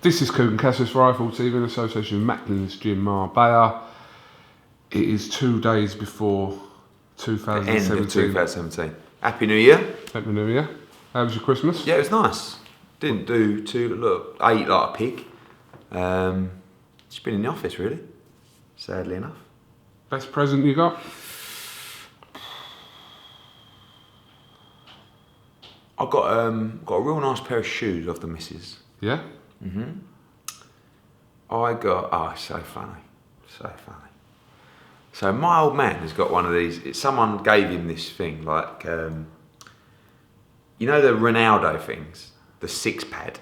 This is KUGAN CASSIUS Rifle TV in association with Macklin's Gym Marbella. It is 2 days before 2017. End of 2017. Happy New Year. Happy New Year. How was your Christmas? Yeah, it was nice. Didn't do too, look, I ate like a pig. Just been in the office really, sadly enough. Best present you got? I got a real nice pair of shoes off the missus. Yeah? I got, oh, so funny, so funny. So my old man has got one of these, someone gave him this thing, like, you know the Ronaldo things, the 6-pad?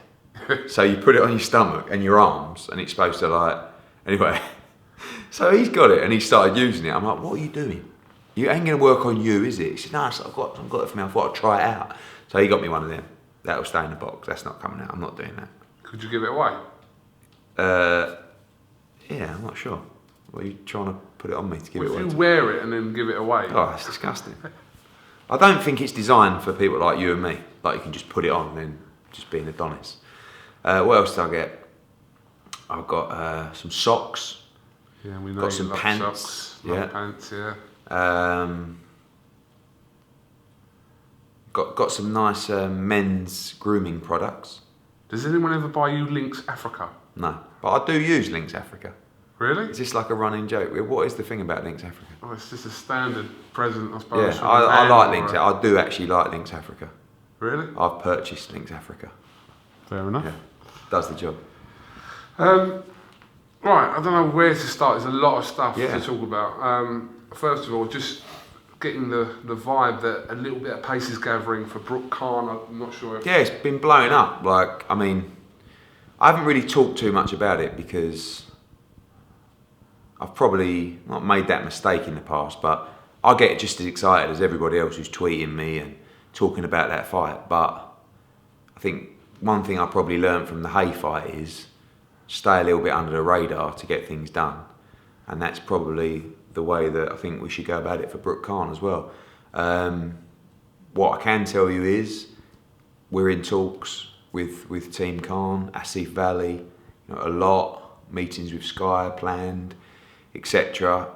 So you put it on your stomach and your arms and it's supposed to like, anyway. So he's got it and he started using it. I'm like, what are you doing? You ain't gonna work on you, is it? He said, no, I've got it for me, I thought I'd try it out. So he got me one of them. That'll stay in the box, that's not coming out, I'm not doing that. Could you give it away? Yeah, I'm not sure. What are you trying to put it on me to give it away? If you wear it and then give it away. Oh, that's disgusting. I don't think it's designed for people like you and me. Like you can just put it on and then just be an Adonis. What else did I get? I've got some socks. Yeah, we know got you some love pants. Socks. Yeah. Love pants, yeah. Got some nice men's grooming products. Does anyone ever buy you Lynx Africa? No, but I do use Lynx Africa. Really? Is this like a running joke? What is the thing about Lynx Africa? Oh, it's just a standard present, I suppose. Yeah, I like Lynx. I do actually like Lynx Africa. Really? I've purchased Lynx Africa. Fair enough. Yeah, does the job. Right, I don't know where to start. There's a lot of stuff Yeah. to talk about. First of all, just getting the vibe that a little bit of pace is gathering for Brook Khan. I'm not sure if... Yeah, it's been blowing up. Like, I mean, I haven't really talked too much about it because I've probably not made that mistake in the past, but I get just as excited as everybody else who's tweeting me and talking about that fight. But I think one thing I probably learned from the Hay fight is stay a little bit under the radar to get things done. And that's probably the way that I think we should go about it for Brook Khan as well. What I can tell you is we're in talks with Team Khan, Asif Valley, you know, a lot, meetings with Sky planned, etc.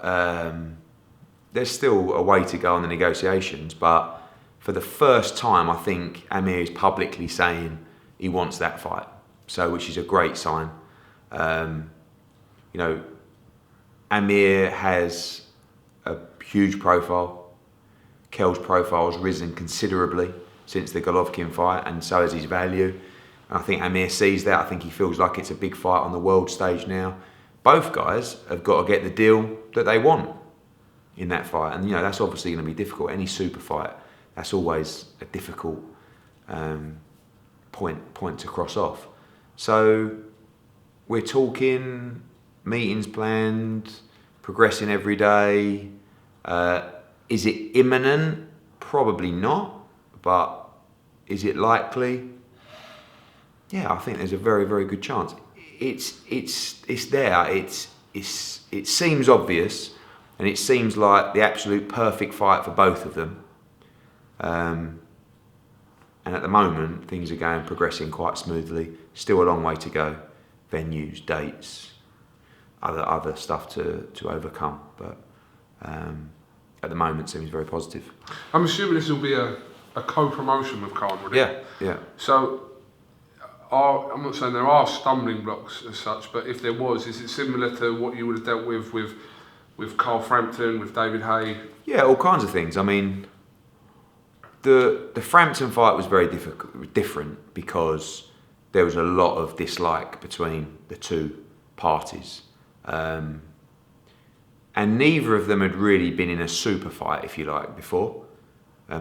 There's still a way to go on the negotiations, but for the first time I think AMIR is publicly saying he wants that fight, so which is a great sign. You know, AMIR has a huge profile. KELL's profile has risen considerably since the Golovkin fight, and so has his value. And I think AMIR sees that. I think he feels like it's a big fight on the world stage now. Both guys have got to get the deal that they want in that fight, and you know that's obviously going to be difficult. Any super fight, that's always a difficult point to cross off. So we're talking, meetings planned, progressing every day. Is it imminent? Probably not, but is it likely? Yeah, I think there's a very, very good chance. It's there. It seems obvious, and it seems like the absolute perfect fight for both of them. And at the moment, things are progressing quite smoothly. Still a long way to go. Venues, dates, other stuff to overcome, but at the moment seems very positive. I'm assuming this will be a co-promotion with Khan, would it? Yeah, yeah. So, I'm not saying there are stumbling blocks as such, but if there was, is it similar to what you would have dealt with Carl Frampton, with David Hay? Yeah, all kinds of things. I mean, the Frampton fight was very different because there was a lot of dislike between the two parties. And neither of them had really been in a super fight, if you like, before.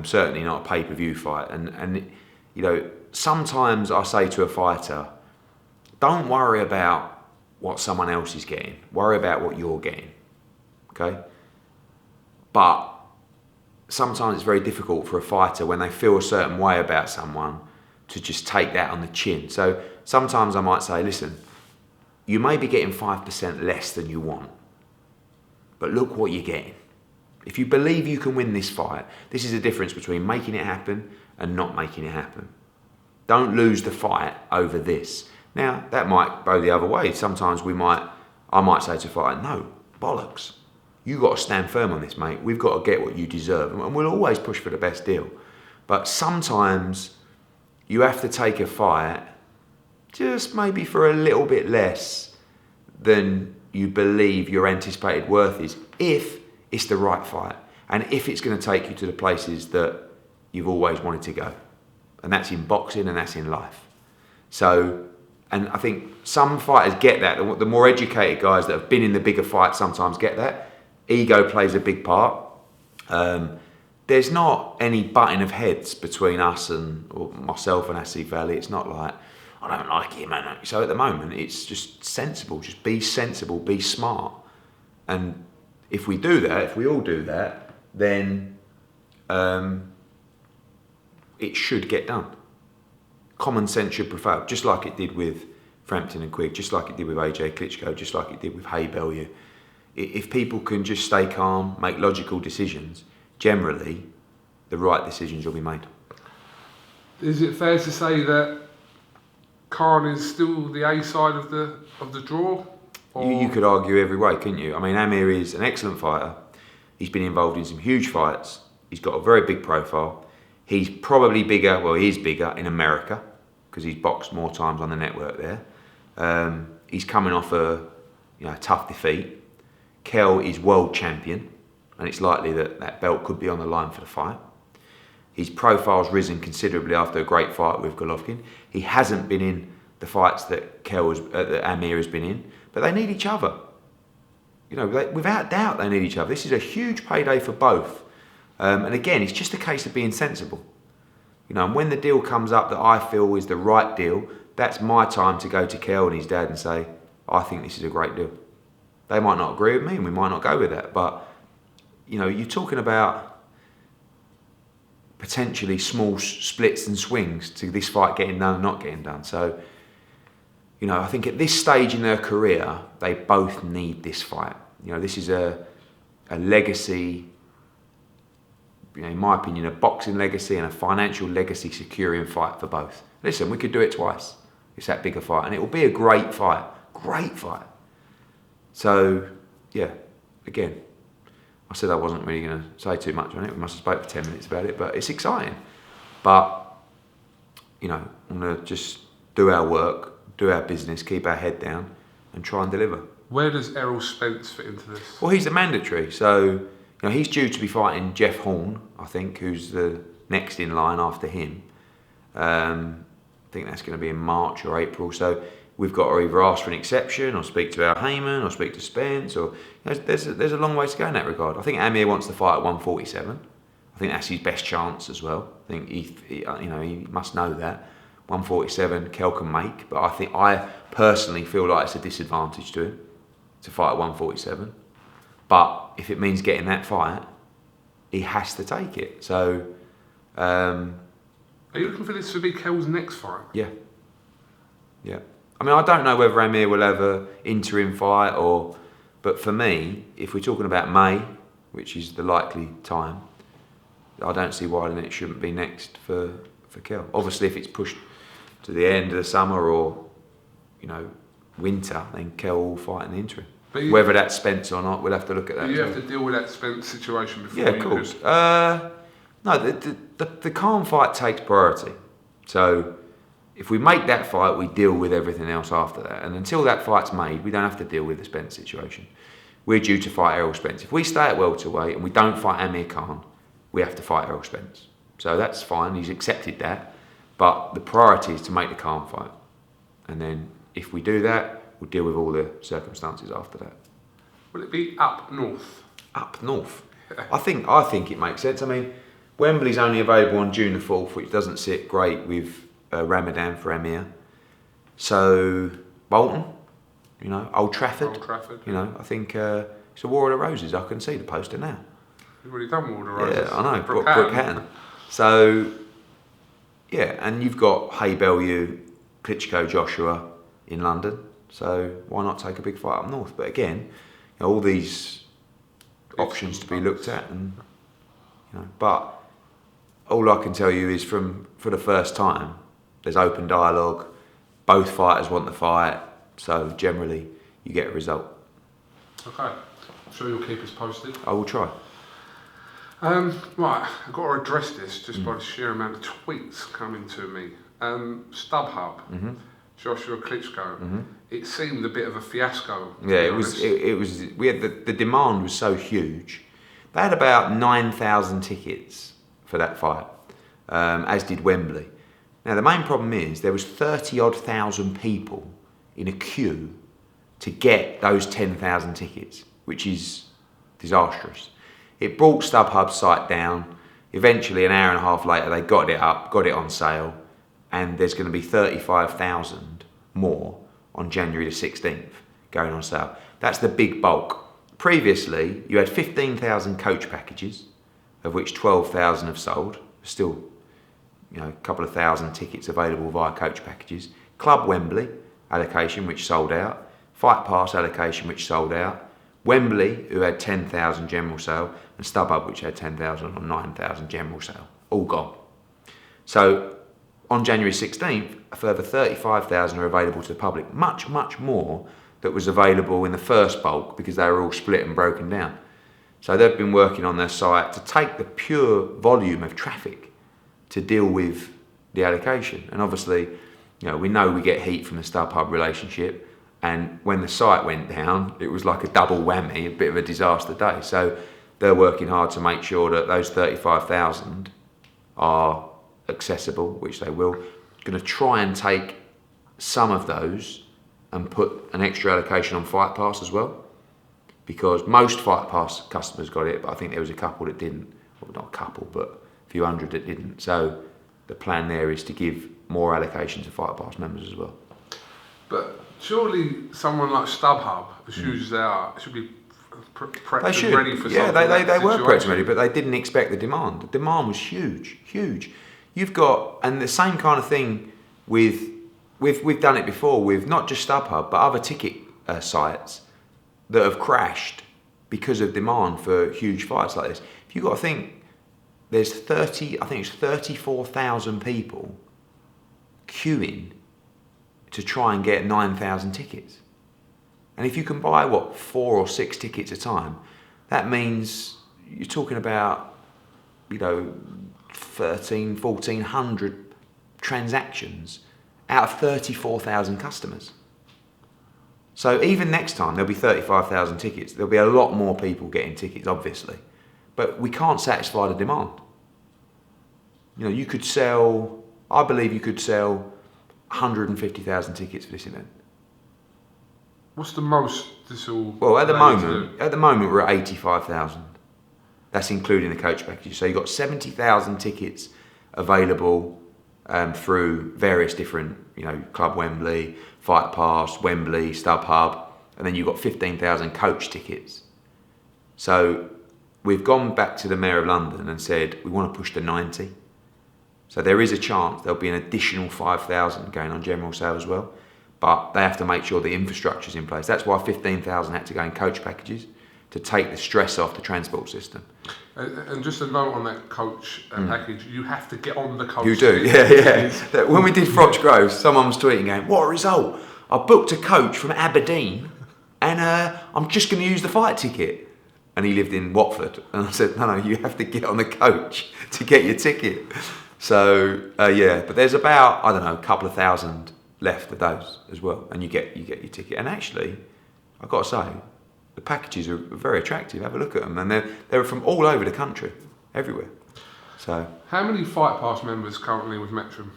Certainly not a pay-per-view fight. And you know, sometimes I say to a fighter, don't worry about what someone else is getting. Worry about what you're getting, okay? But sometimes it's very difficult for a fighter when they feel a certain way about someone to just take that on the chin. So sometimes I might say, listen, you may be getting 5% less than you want, but look what you're getting. If you believe you can win this fight, this is the difference between making it happen and not making it happen. Don't lose the fight over this. Now, that might go the other way. Sometimes I might say to a fighter, no, bollocks. You got to stand firm on this, mate. We've got to get what you deserve. And we'll always push for the best deal. But sometimes you have to take a fight just maybe for a little bit less than you believe your anticipated worth is, if it's the right fight and if it's going to take you to the places that you've always wanted to go. And that's in boxing and that's in life. So, and I think some fighters get that. The more educated guys that have been in the bigger fights sometimes get that. Ego plays a big part. There's not any butting of heads between us or myself and Asif Valley. It's not like, I don't like him. So at the moment, it's just sensible. Just be sensible, be smart. And if we do that, if we all do that, then it should get done. Common sense should prevail, just like it did with Frampton and Quigg, just like it did with AJ Klitschko, just like it did with Hay Bellew. If people can just stay calm, make logical decisions, generally, the right decisions will be made. Is it fair to say that Khan is still the A side of the draw? You could argue every way, couldn't you? I mean, Amir is an excellent fighter. He's been involved in some huge fights. He's got a very big profile. He's probably bigger, well, he is bigger in America because he's boxed more times on the network there. He's coming off a tough defeat. KELL is world champion, and it's likely that that belt could be on the line for the fight. His profile's risen considerably after a great fight with Golovkin. He hasn't been in the fights that that Amir has been in, but they need each other. Without doubt, they need each other. This is a huge payday for both. And again, it's just a case of being sensible. And when the deal comes up that I feel is the right deal, that's my time to go to KELL and his dad and say, I think this is a great deal. They might not agree with me and we might not go with that, but you're talking about potentially small splits and swings to this fight getting done and not getting done. So, I think at this stage in their career, they both need this fight. This is a legacy, in my opinion, a boxing legacy and a financial legacy securing fight for both. Listen, we could do it twice. It's that big a fight, and it will be a great fight. Great fight. So, yeah, again, I said I wasn't really going to say too much on it. We must have spoke for 10 minutes about it, but it's exciting. But, I'm going to just do our work, do our business, keep our head down, and try and deliver. Where does Errol Spence fit into this? Well, he's a mandatory, so he's due to be fighting Jeff Horn, I think, who's the next in line after him. I think that's going to be in March or April. So we've got to either ask for an exception or speak to Al Heyman or speak to Spence. Or there's a long way to go in that regard. I think Amir wants to fight at 147. I think that's his best chance as well. I think he must know that. 147 KELL can make, but I personally feel like it's a disadvantage to him to fight at 147. But if it means getting that fight, he has to take it. So, are you looking for this to be KELL's next fight? Yeah. I mean, I don't know whether Amir will have an interim fight but for me, if we're talking about May, which is the likely time, I don't see why then it shouldn't be next for KELL. Obviously, if it's pushed to the end of the summer or winter, then KELL will fight in the interim. Whether that's Spence or not, we'll have to look at that. You have to deal with that Spence situation before. Yeah, of course. No, the Khan fight takes priority. So if we make that fight, we deal with everything else after that. And until that fight's made, we don't have to deal with the Spence situation. We're due to fight Errol Spence. If we stay at welterweight and we don't fight Amir Khan, we have to fight Errol Spence. So that's fine. He's accepted that. But the priority is to make the Khan fight. And then if we do that, we'll deal with all the circumstances after that. Will it be up north? Up north? I think it makes sense. I mean, Wembley's only available on June the 4th, which doesn't sit great with Ramadan for Amir. So, Bolton, Old Trafford. I think it's a War of the Roses. I can see the poster now. You've already done War of the Roses. Yeah, I know. Brookhampton. So, yeah, and you've got Hay Bellew, Klitschko, Joshua in London. So why not take a big fight up north? But again, all these options to be looked at, and but all I can tell you is for the first time, there's open dialogue. both fighters want the fight, so generally you get a result. Okay, I'm sure you'll keep us posted. I will try. Right, I've got to address this just by the sheer amount of tweets coming to me. STUB-HUB, Joshua Klitschko, it seemed a bit of a fiasco. Yeah, it was. We had the demand was so huge. They had about 9,000 tickets for that fight, as did Wembley. Now the main problem is there was 30-odd thousand people in a queue to get those 10,000 tickets, which is disastrous. It brought STUB-HUB's site down. Eventually, an hour and a half later, they got it up, got it on sale, and there's going to be 35,000 more on January the 16th going on sale. That's the big bulk. Previously, you had 15,000 coach packages, of which 12,000 have sold. Still, a couple of thousand tickets available via coach packages. Club Wembley allocation, which sold out. Fight Pass allocation, which sold out. Wembley, who had 10,000 general sale, and STUB-HUB, which had 10,000 or 9,000 general sale, all gone. So on January 16th, a further 35,000 are available to the public, much, much more that was available in the first bulk because they were all split and broken down. So they've been working on their site to take the pure volume of traffic to deal with the allocation. And obviously, we know we get heat from the STUB-HUB relationship. And when the site went down, it was like a double whammy, a bit of a disaster day. So they're working hard to make sure that those 35,000 are accessible, which they will. Going to try and take some of those and put an extra allocation on Fight Pass as well, because most Fight Pass customers got it, but I think there was a couple that didn't. Well, not a couple, but a few hundred that didn't. So the plan there is to give more allocation to Fight Pass members as well. But surely someone like STUB-HUB, as huge as they are, should be prepped and ready for something. Yeah, they were prepped and ready, but they didn't expect the demand. The demand was huge, huge. You've got, and the same kind of thing with, we've done it before with not just STUB-HUB, but other ticket sites that have crashed because of demand for huge fights like this. If you've got to think, there's 34,000 people queuing to try and get 9,000 tickets. And if you can buy, 4 or 6 tickets a time, that means you're talking about, 1,400 transactions out of 34,000 customers. So even next time, there'll be 35,000 tickets. There'll be a lot more people getting tickets, obviously. But we can't satisfy the demand. You could sell, I believe you could sell 150,000 tickets for this event. What's the most this will? Well, at the moment we're at 85,000. That's including the coach packages. So you've got 70,000 tickets available through various different, Club Wembley, Fight Pass, Wembley, STUB-HUB, and then you've got 15,000 coach tickets. So we've gone back to the Mayor of London and said we want to push to 90. So there is a chance there'll be an additional 5,000 going on general sale as well, but they have to make sure the infrastructure's in place. That's why 15,000 had to go in coach packages to take the stress off the transport system. And just a note on that coach package, you have to get on the coach. You do, yeah. When we did Froch Grove, someone was tweeting going, what a result. I booked a coach from Aberdeen and I'm just going to use the fight ticket. And he lived in Watford. And I said, no, you have to get on the coach to get your ticket. So, but there's about, a couple of thousand left of those as well. And you get your ticket. And actually, I've got to say, the packages are very attractive. Have a look at them. And they're from all over the country, everywhere. So, how many Fight Pass members currently with Metrum?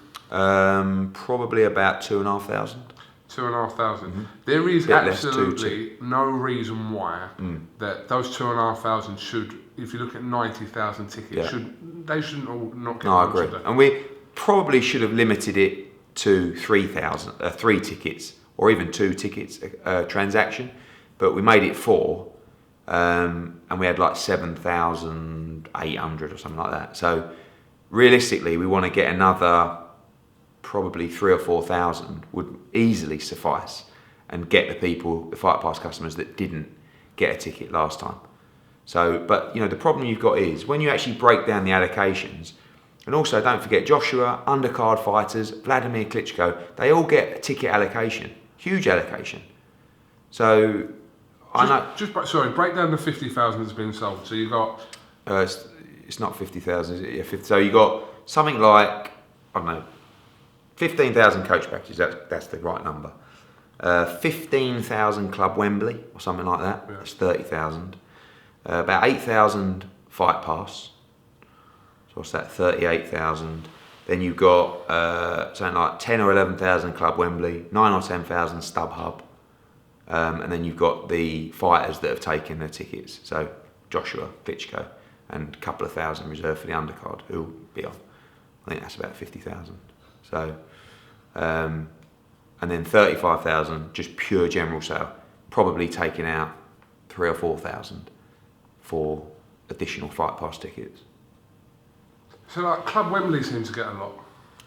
Probably about 2,500. 2,500. There is absolutely no reason why that those 2,500 should, if you look at 90,000 tickets, they shouldn't all not get. No, I agree. And we probably should have limited it to 3 tickets or even 2 tickets transaction, but we made it 4, and we had like 7,800 or something like that. So realistically, we want to get another. Probably 3,000 or 4,000 would easily suffice and get the Fight Pass customers that didn't get a ticket last time. So, but the problem you've got is when you actually break down the allocations, And also, don't forget Joshua, undercard fighters, Vladimir Klitschko, they all get a ticket allocation, huge allocation. So, I know... Sorry, break down the 50,000 that's been sold. So you got... it's not 50,000, is it? Yeah, 50, so you got something like, I don't know, 15,000 coach packages, that's the right number. 15,000 Club Wembley, or something like that, that's 30,000. About 8,000 Fight Pass. So what's that? 38,000. Then you've got something like 10 or 11,000 Club Wembley, 9 or 10,000 STUB-HUB, and then you've got the fighters that have taken their tickets. So Joshua, Klitschko, and a couple of thousand reserved for the undercard who'll be on. I think that's about 50,000. So, and then 35,000 just pure general sale, probably taking out 3,000 or 4,000 for additional Fight Pass tickets. So like Club Wembley seems to get a lot.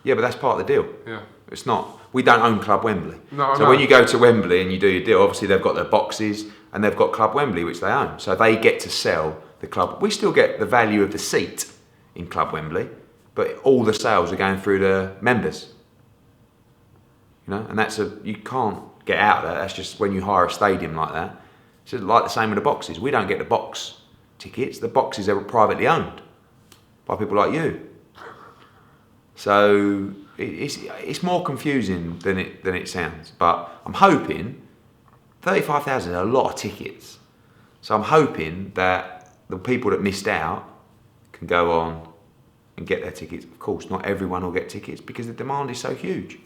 Yeah, but that's part of the deal. Yeah. It's not, we don't own Club Wembley. No, so when you go to Wembley and you do your deal, obviously they've got their boxes and they've got Club Wembley, which they own. So they get to sell the club. We still get the value of the seat in Club Wembley, but all the sales are going through the members. You know, and you can't get out of that. That's just when you hire a stadium like that. It's like the same with the boxes. We don't get the box tickets. The boxes are privately owned by people like you. So it's more confusing than it sounds. But I'm hoping 35,000 is a lot of tickets. So I'm hoping that the people that missed out can go on and get their tickets. Of course, not everyone will get tickets because the demand is so huge.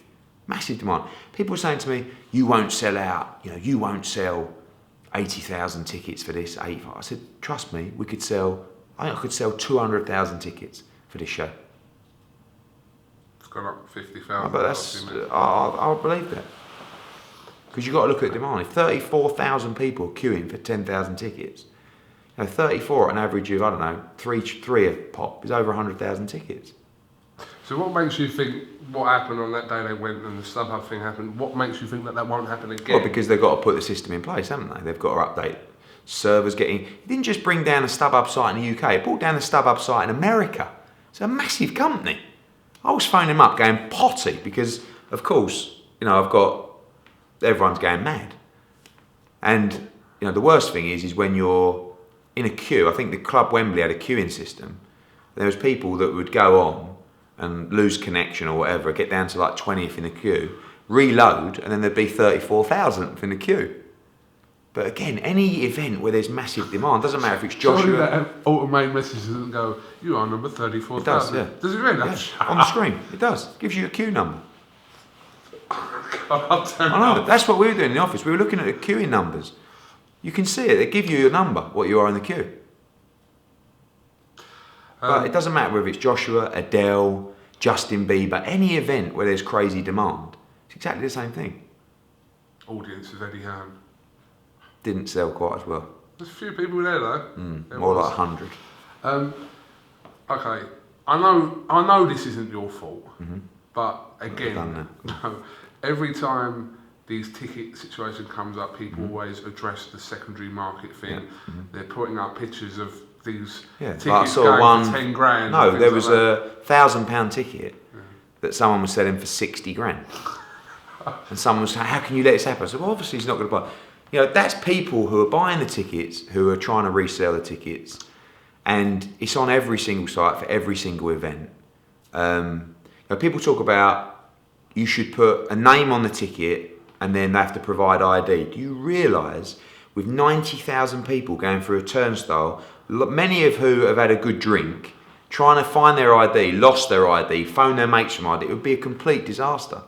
Massive demand. People are saying to me, you won't sell out, you won't sell 80,000 tickets for this. 85. I said, trust me, I think I could sell 200,000 tickets for this show. It's gone up 50,000. But I believe that. Because you've got to look at demand. If 34,000 people are queuing for 10,000 tickets, 34 at an average of, I don't know, three a pop is over 100,000 tickets. So what makes you think what happened on that day they went and the STUB-HUB thing happened, what makes you think that won't happen again? Well, because they've got to put the system in place, haven't they? They've got to update servers it didn't just bring down the STUB-HUB site in the UK, it brought down the STUB-HUB site in America. It's a massive company. I was phoning them up going potty because, of course, everyone's going mad. And, the worst thing is when you're in a queue. I think the Club Wembley had a queuing system. There was people that would go on and lose connection or whatever, get down to like 20th in the queue, reload, and then there'd be 34,000th in the queue. But again, any event where there's massive demand, doesn't matter if it's Joshua... Surely that automated message doesn't go, you are number 34,000. It does, yeah. Does it really? Yeah. On the screen, it does. Gives you a queue number. I know, that's what we were doing in the office. We were looking at the queuing numbers. You can see it, they give you your number, what you are in the queue. But it doesn't matter whether it's Joshua, Adele, Justin Bieber, any event where there's crazy demand, it's exactly the same thing. Audience of Eddie Hearn. Didn't sell quite as well. There's a few people there though. More like 100. Okay, I know this isn't your fault, but again, every time these ticket situation comes up, people always address the secondary market thing. They're putting up pictures of these tickets going for 10 grand. No, there was a £1,000 ticket that someone was selling for 60 grand. And someone was saying, how can you let this happen? I said, well, obviously he's not going to buy. That's people who are buying the tickets, who are trying to resell the tickets. And it's on every single site for every single event. People talk about you should put a name on the ticket and then they have to provide ID. Do you realise with 90,000 people going through a turnstile, many of who have had a good drink, trying to find their ID, lost their ID, phone their mates from ID, it would be a complete disaster.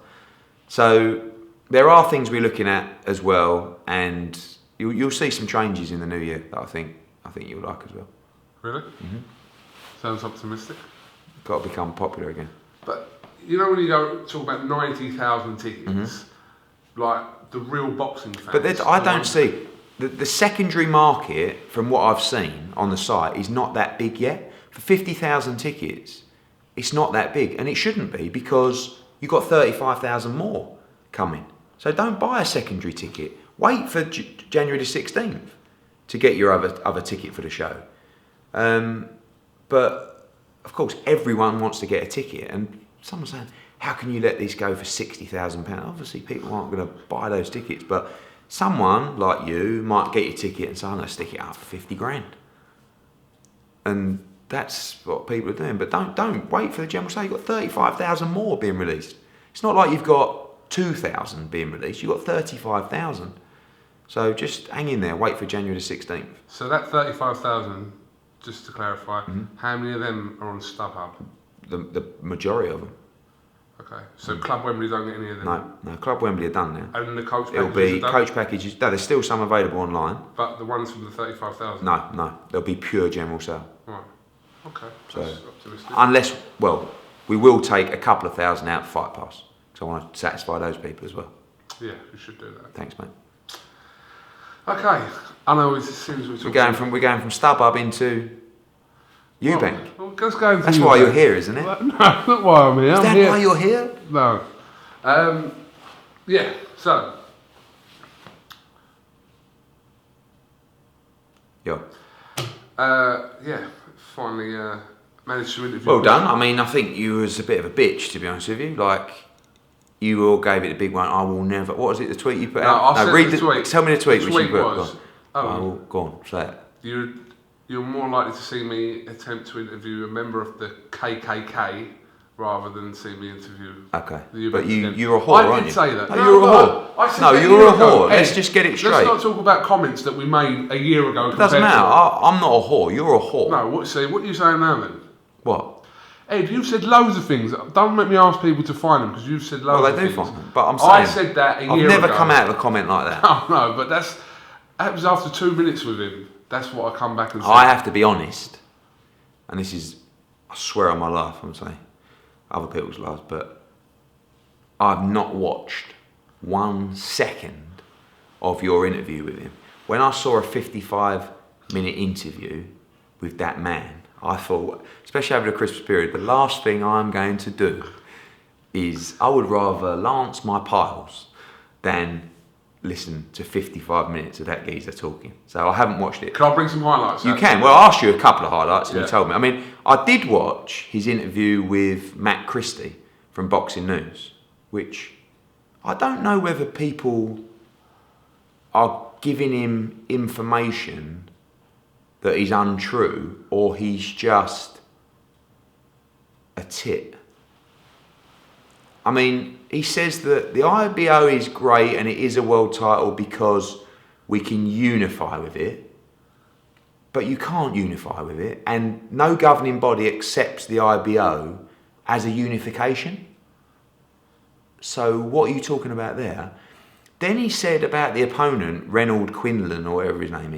So there are things we're looking at as well, and you'll see some changes in the new year that I think you'll like as well. Really? Sounds optimistic. Got to become popular again. But when you go talk about 90,000 tickets, like the real boxing fans. But I don't see the secondary market from what I've seen on the site is not that big yet. For 50,000 tickets, it's not that big, and it shouldn't be because you've got 35,000 more coming. So don't buy a secondary ticket. Wait for January the 16th to get your other ticket for the show. But of course, everyone wants to get a ticket, and someone's saying, how can you let this go for £60,000? Obviously, people aren't going to buy those tickets, but someone like you might get your ticket and say, I'm going to stick it up for 50 grand. And that's what people are doing. But don't wait for the general sale. You've got 35,000 more being released. It's not like you've got 2,000 being released. You've got 35,000. So just hang in there. Wait for January the 16th. So that 35,000, just to clarify, how many of them are on STUB-HUB? The majority of them. Okay. So Club Wembley don't get any of them? No. Club Wembley are done now. And the coach packages It'll be are done? coach packages. No, there's still some available online. But the ones from the 35,000? No. There'll be pure general sale. Right. Okay. So, that's optimistic. unless, well, we will take a couple of thousand out for Fight Pass. So I want to satisfy those people as well. Yeah, we should do that. Thanks, mate. Okay. I know as soon as We're going from STUB-HUB into EUBANK. Well, let's go into That's EUBANK. why you're here, isn't it? No, not why I'm here. Is that why you're here? No. Yeah, so. Yeah. Yeah, finally managed to interview. Well done. I mean, I think you was a bit of a bitch, to be honest with you. Like, you all gave it a big one. I will never. What was it? The tweet you put out? No, read the tweet. Tell me the tweet. The which tweet you put. was. Go on. Say it. You're more likely to see me attempt to interview a member of the KKK rather than see me interview. Okay. The But Eubank. you're a whore, aren't you? I did say that. No, you're a whore. I said No, that you're a year ago. whore. Hey, Let's just get it straight. Let's not talk about comments that we made a year ago. It doesn't matter. I'm not a whore. You're a whore. No, what are you saying now then? What? Ed, you've said loads of things. Don't make me ask people to find them because you've said loads of things. Well, they do find them. But I'm saying, I said that a year ago. I've never come out with a comment like that. Oh, no, but that was after 2 minutes with him. That's what I come back and say. I have to be honest, and this is, I swear on my life, I'm saying other people's lives, but I've not watched 1 second of your interview with him. When I saw a 55-minute interview with that man, I thought, especially over the Christmas period, the last thing I'm going to do is I would rather lance my piles than listen to 55 minutes of that geezer talking. So I haven't watched it. Can I bring some highlights? You can. Well, I asked you a couple of highlights and Yeah. you told me. I mean, I did watch his interview with Matt Christie from Boxing News, which I don't know whether people are giving him information that is untrue or he's just a tit. I mean, he says that the IBO is great and it is a world title because we can unify with it, but you can't unify with it, and no governing body accepts the IBO as a unification. So what are you talking about there? Then he said about the opponent, Reynold Quinlan, or whatever his name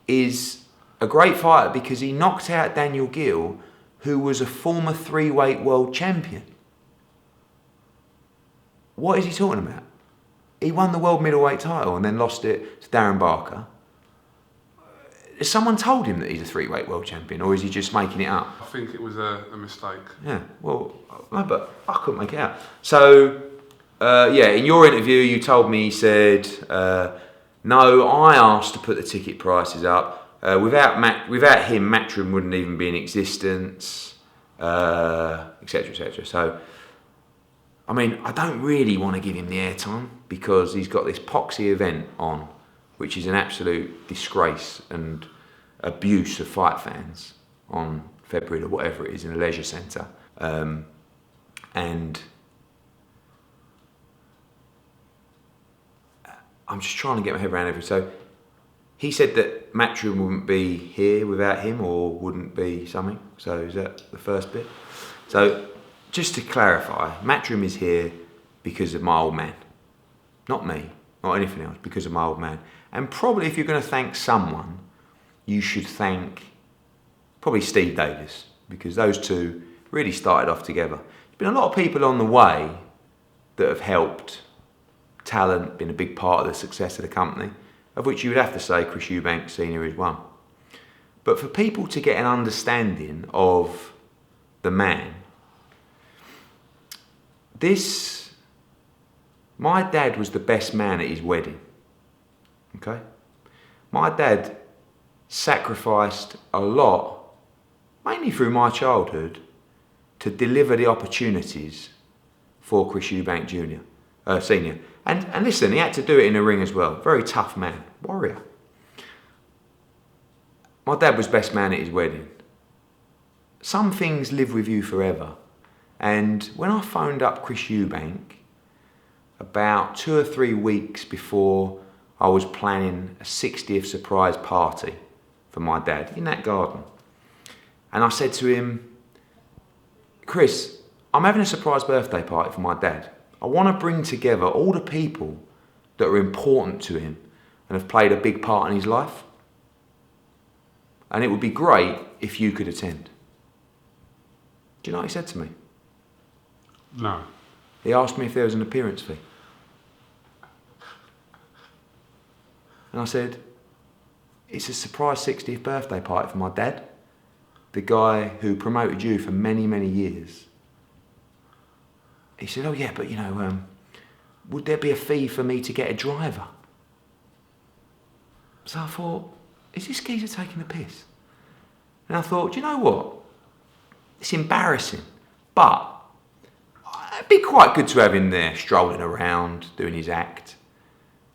is a great fighter because he knocked out Daniel Gill, who was a former 3-weight world champion. What is he talking about? He won the world middleweight title and then lost it to Darren Barker. Has someone told him that he's a 3-weight world champion, or is he just making it up? I think it was a mistake. Yeah, well, no, but I couldn't make it out. So, yeah, in your interview, you told me, you said, no, I asked to put the ticket prices up. Without him, Matchroom wouldn't even be in existence, etc., etc. So, I mean, I don't really want to give him the airtime because he's got this poxy event on, which is an absolute disgrace and abuse of fight fans on February or whatever it is in a leisure centre. And I'm just trying to get my head around everything. So he said that Matchroom wouldn't be here without him, or wouldn't be something. So is that the first bit? So just to clarify, Matchroom is here because of my old man. Not me, not anything else, because of my old man. And probably if you're going to thank someone, you should thank probably Steve Davis, because those two really started off together. There's been a lot of people on the way that have helped, talent, been a big part of the success of the company, of which you would have to say Chris EUBANK Sr. is one. But for people to get an understanding of the man, my dad was the best man at his wedding, okay? My dad sacrificed a lot, mainly through my childhood, to deliver the opportunities for Chris EUBANK Senior. And listen, he had to do it in a ring as well. Very tough man, warrior. My dad was best man at his wedding. Some things live with you forever. And when I phoned up Chris EUBANK about 2 or 3 weeks before I was planning a 60th surprise party for my dad in that garden, and I said to him, Chris, I'm having a surprise birthday party for my dad. I want to bring together all the people that are important to him and have played a big part in his life. And it would be great if you could attend. Do you know what he said to me? No. He asked me if there was an appearance fee. And I said, it's a surprise 60th birthday party for my dad, the guy who promoted you for many, many years. He said, oh yeah, but would there be a fee for me to get a driver? So I thought, is this geezer taking the piss? And I thought, do you know what? It's embarrassing, but it'd be quite good to have him there, strolling around, doing his act.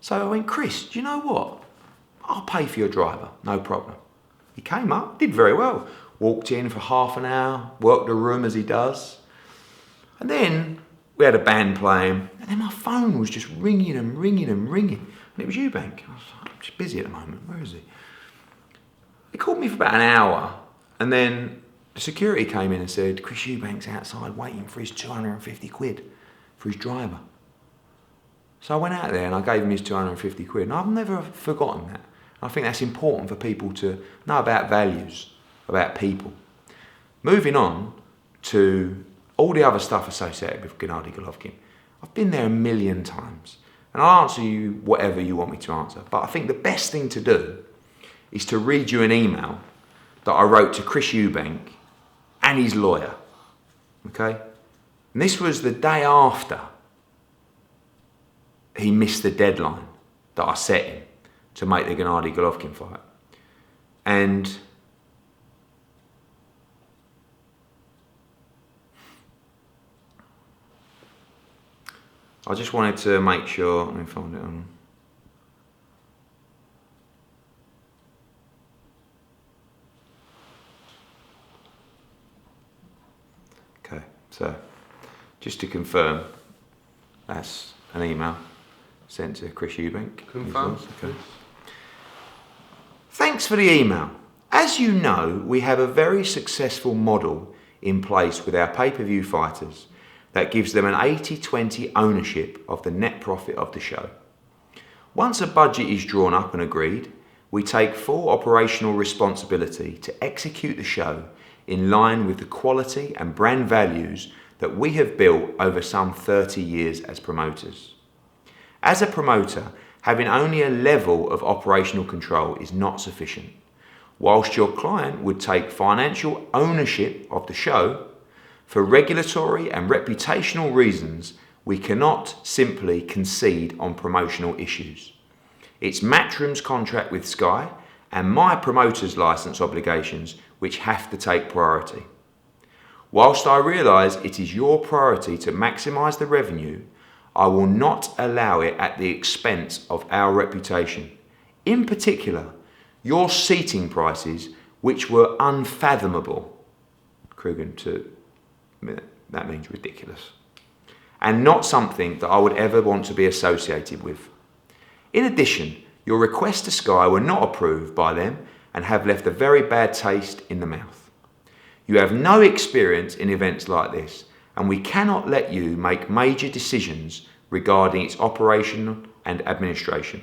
So I went, Chris, do you know what? I'll pay for your driver, no problem. He came up, did very well. Walked in for half an hour, worked the room as he does. And then we had a band playing, and then my phone was just ringing and ringing and ringing. And it was EUBANK. I was like, I'm just busy at the moment, where is he? He called me for about an hour, and then the security came in and said, Chris EUBANK's outside waiting for his 250 quid for his driver. So I went out there and I gave him his 250 quid, and I've never forgotten that. I think that's important for people to know about values, about people. Moving on to all the other stuff associated with Gennady Golovkin. I've been there a million times, and I'll answer you whatever you want me to answer. But I think the best thing to do is to read you an email that I wrote to Chris EUBANK and his lawyer, okay? And this was the day after he missed the deadline that I set him to make the Gennady Golovkin fight. And I just wanted to make sure, let me find it on. Okay, so just to confirm, that's an email sent to Chris EUBANK. Confirmed. Okay. Thanks for the email. As you know, we have a very successful model in place with our pay-per-view fighters that gives them an 80-20 ownership of the net profit of the show. Once a budget is drawn up and agreed, we take full operational responsibility to execute the show in line with the quality and brand values that we have built over some 30 years as promoters. As a promoter, having only a level of operational control is not sufficient. Whilst your client would take financial ownership of the show, for regulatory and reputational reasons, we cannot simply concede on promotional issues. It's Matchroom's contract with Sky and my promoter's licence obligations which have to take priority. Whilst I realise it is your priority to maximise the revenue, I will not allow it at the expense of our reputation. In particular, your seating prices, which were unfathomable. KUGAN to that means ridiculous. And not something that I would ever want to be associated with. In addition, your requests to Sky were not approved by them and have left a very bad taste in the mouth. You have no experience in events like this, and we cannot let you make major decisions regarding its operation and administration.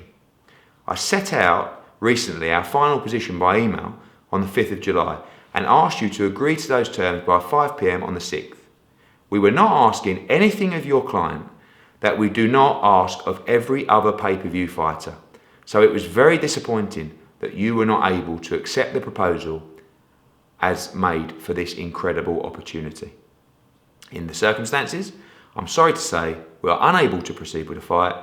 I set out recently our final position by email on the 5th of July and asked you to agree to those terms by 5 PM on the 6th. We were not asking anything of your client that we do not ask of every other pay-per-view fighter, so it was very disappointing that you were not able to accept the proposal as made for this incredible opportunity. In the circumstances, I'm sorry to say we are unable to proceed with the fight,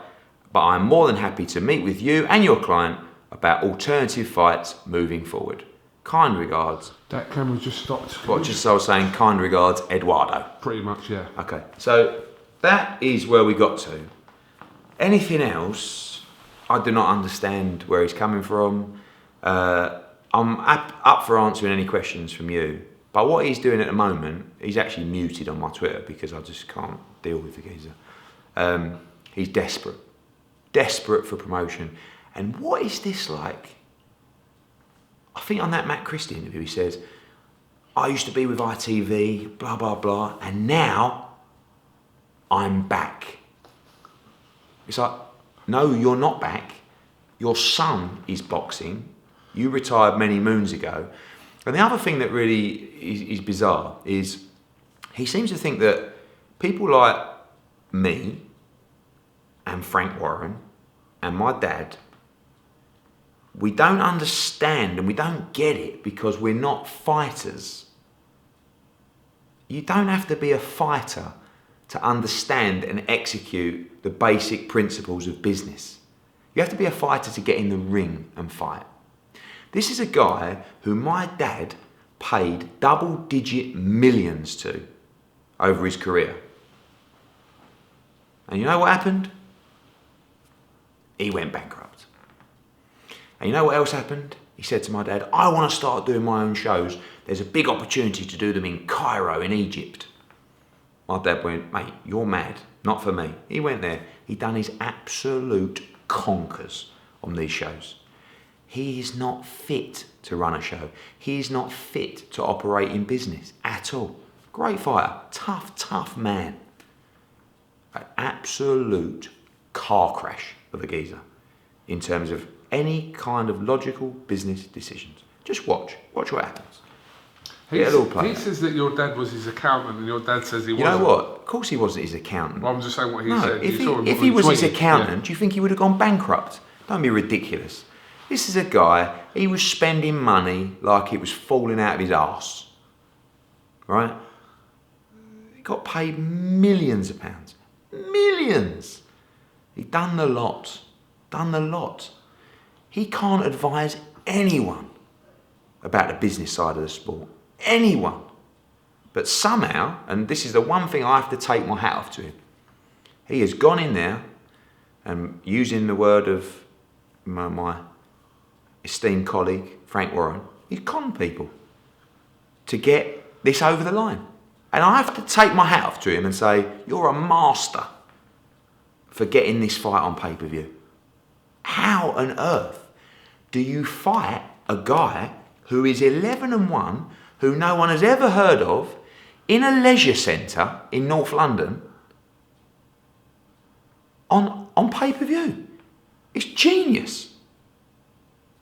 but I'm more than happy to meet with you and your client about alternative fights moving forward. Kind regards. That camera just stopped. What, just as I was saying, kind regards, Eduardo. Pretty much, yeah. Okay, so that is where we got to. Anything else, I do not understand where he's coming from. I'm up for answering any questions from you. But what he's doing at the moment, he's actually muted on my Twitter because I just can't deal with the geezer. He's desperate. Desperate for promotion. And what is this like? I think on that Matt Christie interview, he says, I used to be with ITV, blah, blah, blah, and now I'm back. It's like, no, you're not back. Your son is boxing. You retired many moons ago. And the other thing that really is bizarre is he seems to think that people like me and Frank Warren and my dad, we don't understand and we don't get it because we're not fighters. You don't have to be a fighter to understand and execute the basic principles of business. You have to be a fighter to get in the ring and fight. This is a guy who my dad paid double-digit millions to over his career. And you know what happened? He went bankrupt. And you know what else happened? He said to my dad, I want to start doing my own shows. There's a big opportunity to do them in Cairo, in Egypt. My dad went, mate, you're mad. Not for me. He went there. He done his absolute conkers on these shows. He is not fit to run a show. He is not fit to operate in business at all. Great fighter. Tough, tough man. An absolute car crash of a geezer in terms of any kind of logical business decisions. Just watch what happens. He says that your dad was his accountant and your dad says he wasn't. You know what? Of course he wasn't his accountant. Well, I'm just saying what he no, said. If he was his accountant, do you think he would have gone bankrupt? Don't be ridiculous. This is a guy, he was spending money like it was falling out of his arse. Right? He got paid millions of pounds. Millions! He done the lot. Done the lot. He can't advise anyone about the business side of the sport. Anyone. But somehow, and this is the one thing I have to take my hat off to him, he has gone in there and using the word of my esteemed colleague, Frank Warren, he's conned people to get this over the line. And I have to take my hat off to him and say, you're a master for getting this fight on pay-per-view. How on earth do you fight a guy who is 11-1, who no one has ever heard of, in a leisure centre in North London, on pay-per-view? It's genius.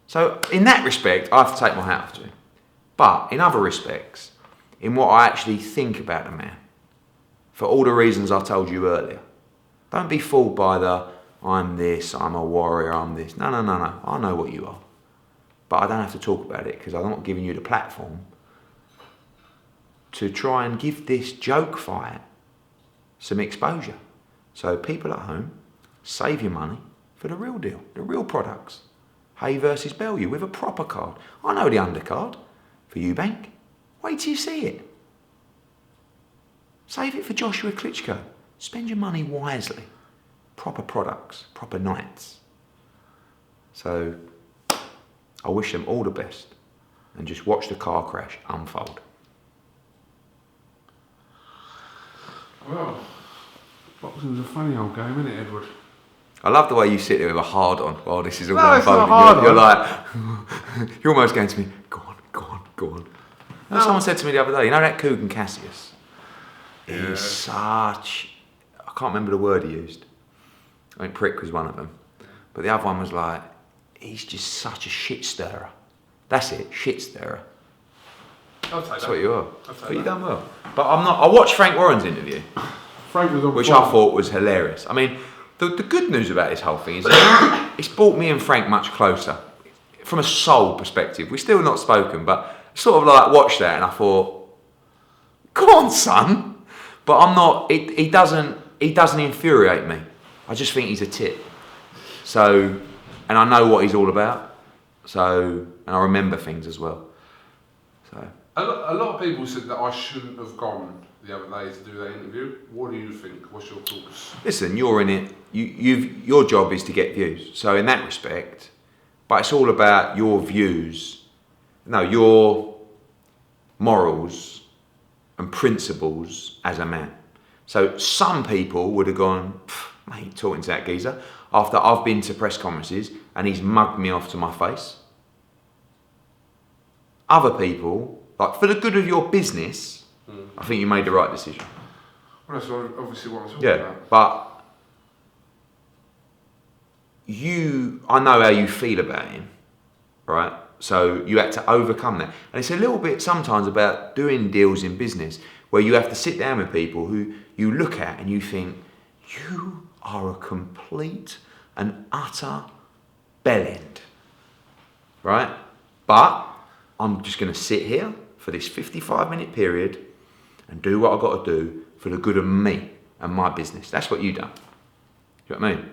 So in that respect, I have to take my hat off to him. But in other respects, in what I actually think about the man, for all the reasons I told you earlier, don't be fooled by the, I'm this, I'm a warrior, I'm this. No. I know what you are. But I don't have to talk about it because I'm not giving you the platform to try and give this joke fight some exposure. So people at home, save your money for the real deal, the real products. Hay versus Bellew with a proper card. I know the undercard for EUBANK. Wait till you see it. Save it for Joshua Klitschko. Spend your money wisely. Proper products, proper nights. So I wish them all the best and just watch the car crash unfold. Well, boxing's a funny old game, isn't it, Edward? I love the way you sit there with a hard on while this is all No, it's not unfolding. You're hard like, you're almost going to me, go on. And someone said to me the other day, you know that KUGAN CASSIUS? He's such, I can't remember the word he used. I think prick was one of them. But the other one was like, he's just such a shit stirrer. That's it, shit stirrer. I'll take That's that. what you are. I'll take But you that. done well. But I watched Frank Warren's interview, Frank was on which fire. I thought was hilarious. I mean, the good news about this whole thing is that it's brought me and Frank much closer. From a soul perspective, we're still not spoken, but sort of like watched that and I thought, come on, son. But I'm not. He doesn't infuriate me. I just think he's a tit. So, and I know what he's all about. So, and I remember things as well. So a lot of people said that I shouldn't have gone the other day to do that interview. What do you think? What's your thoughts? listen, you're in it. Your job is to get views. So in that respect, but it's all about your views. No, your morals and principles as a man. So some people would have gone, mate, talking to that geezer, after I've been to press conferences and he's mugged me off to my face. Other people, like for the good of your business, I think you made the right decision. Well, that's obviously what I'm talking about. But I know how you feel about him, right? So you had to overcome that. And it's a little bit sometimes about doing deals in business where you have to sit down with people who you look at and you think, you are a complete and utter bellend, right? But I'm just going to sit here for this 55-minute period and do what I've got to do for the good of me and my business. That's what you done. You know what I mean?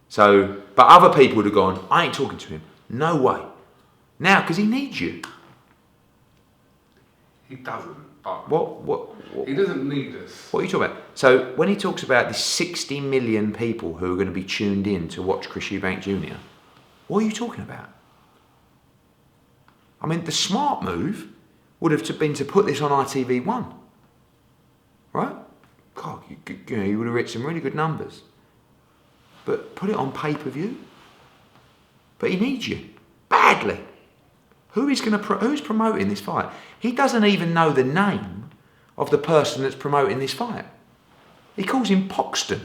So, but other people would have gone, I ain't talking to him. No way. Now, because he needs you. He doesn't. But What? He doesn't need us. What are you talking about? So when he talks about the 60 million people who are going to be tuned in to watch Chris Eubank Jr., what are you talking about? I mean, the smart move would have been to put this on ITV1, right? God, you would have hit some really good numbers. But put it on pay-per-view. But he needs you badly. Who's promoting this fight? He doesn't even know the name of the person that's promoting this fight. He calls him Poxton.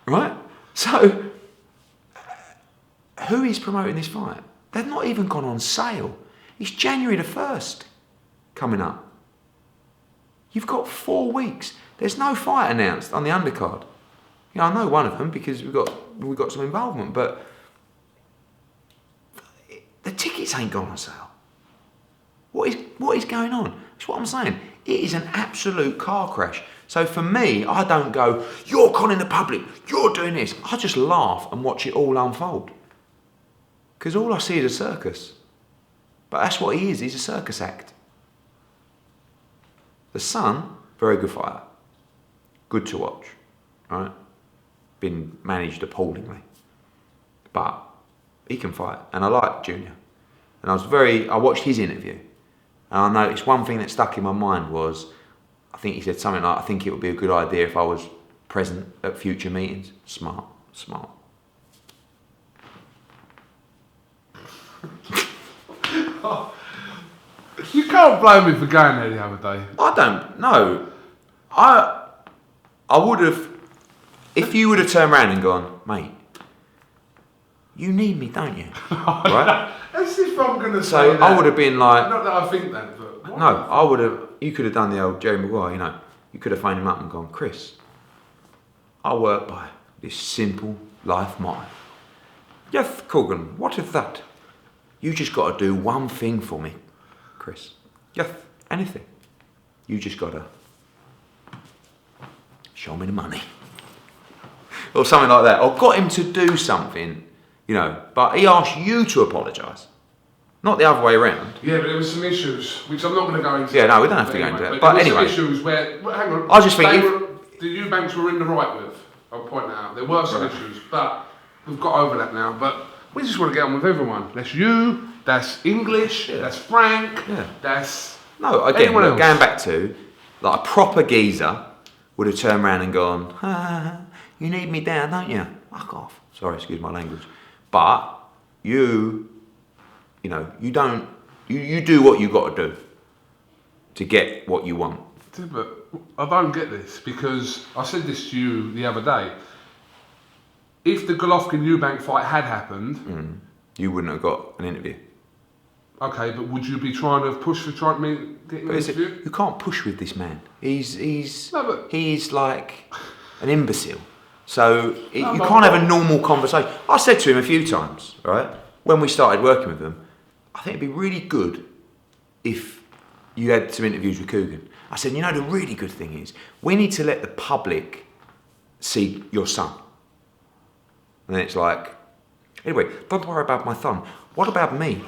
Right? So, who is promoting this fight? They've not even gone on sale. It's January the 1st coming up. You've got 4 weeks. There's no fight announced on the undercard. You know, I know one of them because we've got some involvement, but the tickets ain't gone on sale. What is going on? That's what I'm saying. It is an absolute car crash. So for me, I don't go, you're conning the public, you're doing this. I just laugh and watch it all unfold. Because all I see is a circus. But that's what he is. He's a circus act. The son, very good fighter. Good to watch. Right? Been managed appallingly. But he can fight. And I like Junior. And I watched his interview. And I noticed one thing that stuck in my mind was, I think he said something like, I think it would be a good idea if I was present at future meetings. Smart. You can't blame me for going there the other day. I don't know. I would have, if you would have turned around and gone, mate, you need me, don't you? Right? As if I'm going to say So that. I would have been like, Not that I think that, but... what? no, I would have, you could have done the old Jerry Maguire, you know. You could have phoned him up and gone, Chris, I work by this simple life motto. Yes, Kugan, what is that? You just got to do one thing for me, Chris. Yes, anything. You just got to show me the money. Or something like that. Or got him to do something, you know. But he asked you to apologise. Not the other way around. Yeah, but there was some issues, which I'm not going to go into. Yeah, no, we don't have to go into that. But there anyway. were some issues where... Well, hang on. I just think the Eubanks were in the right with. I'll point that out. There were some issues, but we've got over that now. But we just want to get on with everyone. That's you, that's English, that's Frank, that's... No, again, look, going back to, like a proper geezer would have turned around and gone, you need me down, don't you? Fuck off. Sorry, excuse my language. But you know, you do what you got to do to get what you want. Yeah, but I don't get this, because I said this to you the other day. If the Golovkin-Eubank fight had happened... You wouldn't have got an interview. Okay, but would you be trying to push for trying to get an interview? You can't push with this man. He's like an imbecile. So you can't have a normal conversation. I said to him a few times, right, when we started working with him, I think it'd be really good if you had some interviews with Kugan. I said, you know, the really good thing is we need to let the public see your son. And then it's like, anyway, don't worry about my son. What about me?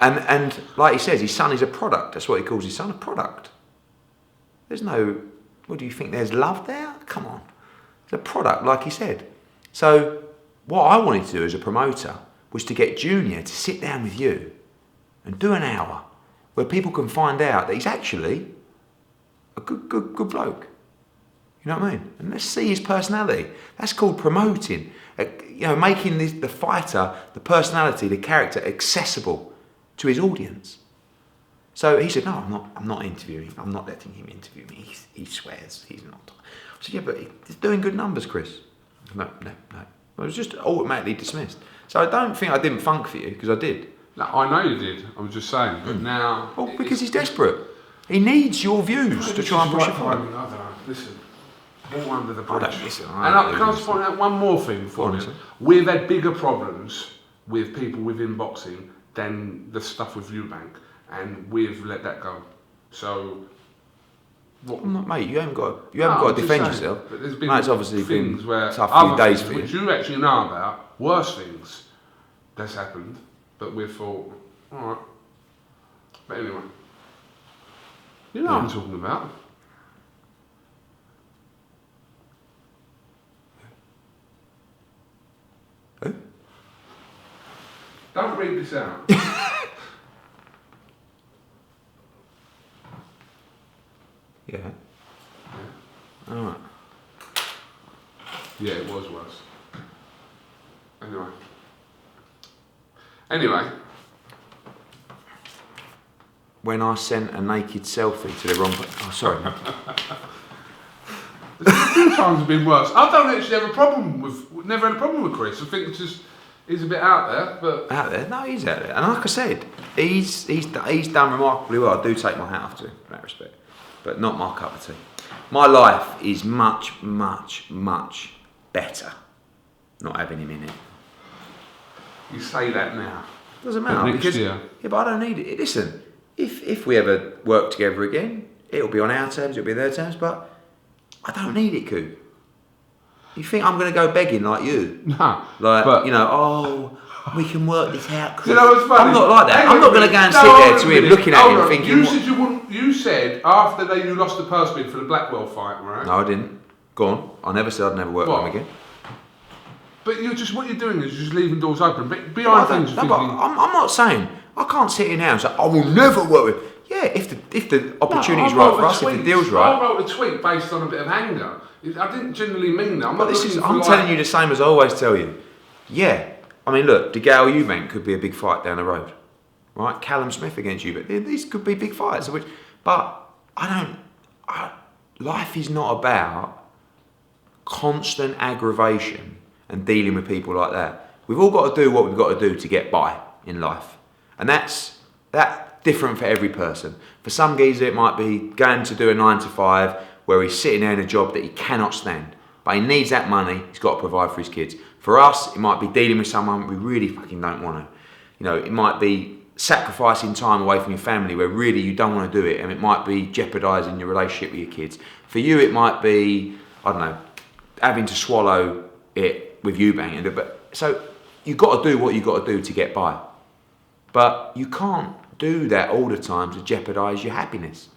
And like he says, his son is a product. That's what he calls his son, a product. There's no, what do you think, there's love there? Come on. It's a product, like he said. So what I wanted to do as a promoter was to get Junior to sit down with you and do an hour where people can find out that he's actually a good bloke. You know what I mean? And let's see his personality. That's called promoting. Making the fighter, the personality, the character accessible to his audience. So he said, no, I'm not interviewing. I'm not letting him interview me. He swears he's not. I said, yeah, but he's doing good numbers, Chris. No. I was just automatically dismissed. So I don't think I didn't funk for you, because I did. No, I know you did. I was just saying. But now... Well, because he's desperate. He needs your views to try and push it forward. I don't know. Listen. All under the bridge. Can I just point out one more thing for you? We've had bigger problems with people within boxing than the stuff with EUBANK, and we've let that go. So, mate, you haven't got to defend yourself. But there's been it's obviously things been where tough few days for you, which you actually know about, worse things that's happened, but we thought, all right. But anyway, you know what I'm talking about. Who? Don't read this out. Yeah. Alright. Yeah, it was worse. Anyway. When I sent a naked selfie to the wrong... Oh, sorry. A few times have been worse. I don't actually have a problem with... Never had a problem with Chris. I think it's just... He's a bit out there, but... Out there? No, he's out there. And like I said, he's done remarkably well. I do take my hat off to him in that respect. But not my cup of tea. My life is much, much, much better not having him in it. You say that now. Doesn't matter. Next year. Yeah, but I don't need it. Listen, if we ever work together again, it'll be on our terms, it'll be their terms, but I don't need it, Coop. You think I'm going to go begging like you? No. We can work this out, Chris. You know what's funny? I'm not like that. I'm not going to go and sit there to him looking at him thinking... You said you wouldn't... You said after you lost the purse bid for the Blackwell fight, right? No, I didn't. Go on. I never said I'd never work with him again. But what you're doing is just leaving doors open. Behind things, I'm not saying... I can't sit here now and say, I will never work with... Yeah, if the opportunity's right for us, if the deal's right... I wrote a tweet based on a bit of anger. I didn't genuinely mean that. I'm telling you the same as I always tell you. Yeah. I mean, look, DeGale Eubank could be a big fight down the road. Right? Callum Smith against Eubank. These could be big fights. But life is not about constant aggravation and dealing with people like that. We've all got to do what we've got to do to get by in life. And that's different for every person. For some geezer, it might be going to do a 9 to 5 where he's sitting there in a job that he cannot stand. But he needs that money, he's got to provide for his kids. For us, it might be dealing with someone we really fucking don't want to. It might be sacrificing time away from your family where really you don't want to do it, and it might be jeopardising your relationship with your kids. For you, it might be, I don't know, having to swallow it with EUBANK. So you've got to do what you've got to do to get by. But you can't do that all the time to jeopardise your happiness.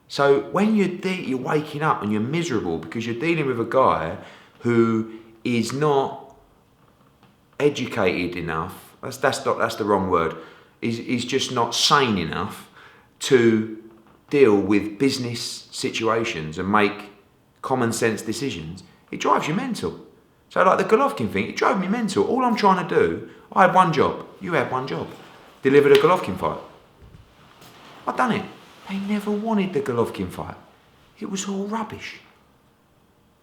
So when you're waking up and you're miserable because you're dealing with a guy who is not educated enough, that's the wrong word, is just not sane enough to deal with business situations and make common sense decisions, it drives you mental. So like the Golovkin thing, it drove me mental. All I'm trying to do, I had one job, you had one job. Deliver the Golovkin fight. I've done it. They never wanted the Golovkin fight. It was all rubbish.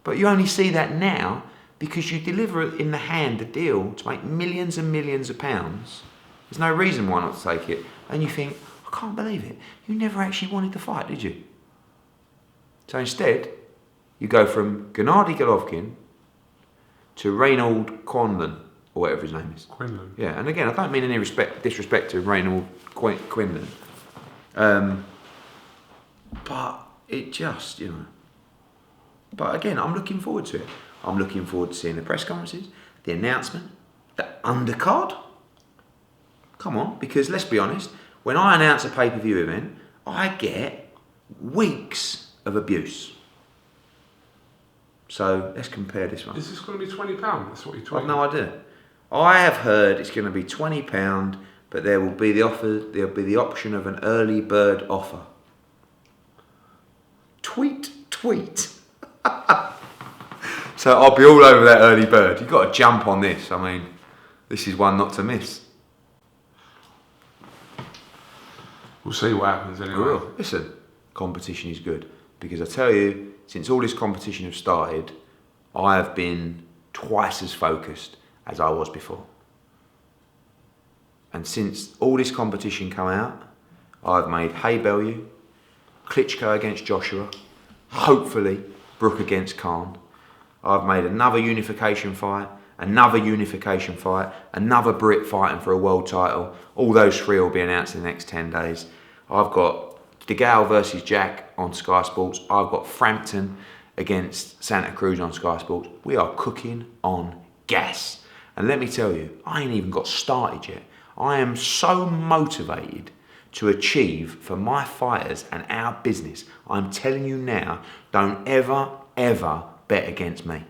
But you only see that now because you deliver in the hand a deal to make millions and millions of pounds. There's no reason why not to take it. And you think, I can't believe it. You never actually wanted the fight, did you? So instead, you go from Gennady Golovkin to Reynold Quinlan, or whatever his name is. Quinlan. Yeah, and again, I don't mean any disrespect to Reynold Quinlan. But it just, But again, I'm looking forward to it. I'm looking forward to seeing the press conferences, the announcement, the undercard. Come on, because let's be honest, when I announce a pay-per-view event, I get weeks of abuse. So let's compare this one. Is this going to be £20? That's what you're tweeting. I've no idea. I have heard it's going to be £20, but there will be the offer. There'll be the option of an early bird offer. Tweet. So I'll be all over that early bird. You've got to jump on this. I mean, this is one not to miss. We'll see what happens anyway. We will. Listen, competition is good because I tell you, since all this competition has started, I have been twice as focused as I was before. And since all this competition come out, I've made Hay Bellew, Klitschko against Joshua, hopefully Brook against Khan. I've made another unification fight, another Brit fighting for a world title. All those three will be announced in the next 10 days. I've got DeGale versus Jack on Sky Sports. I've got Frampton against Santa Cruz on Sky Sports. We are cooking on gas. And let me tell you, I ain't even got started yet. I am so motivated to achieve for my fighters and our business. I'm telling you now, don't ever bet against me.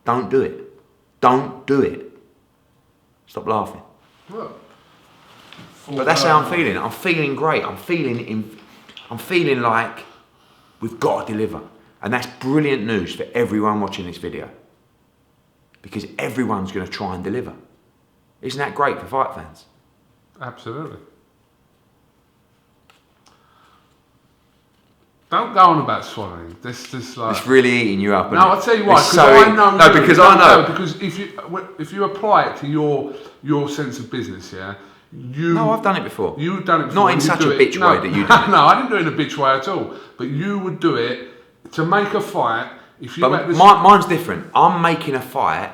Don't do it. Don't do it. Stop laughing. Look. But that's how I'm feeling. I'm feeling great. I'm feeling like we've got to deliver. And that's brilliant news for everyone watching this video. Because everyone's going to try and deliver. Isn't that great for fight fans? Absolutely. Don't go on about swallowing. This like... It's really eating you up. No, I'll tell you why. Because I know. No, because I know. Because if you apply it to your sense of business, yeah. No, I've done it before. You've done it before. Not in such a bitch way that you did. No, I didn't do it in a bitch way at all. But you would do it to make a fight. Mine's different. I'm making a fight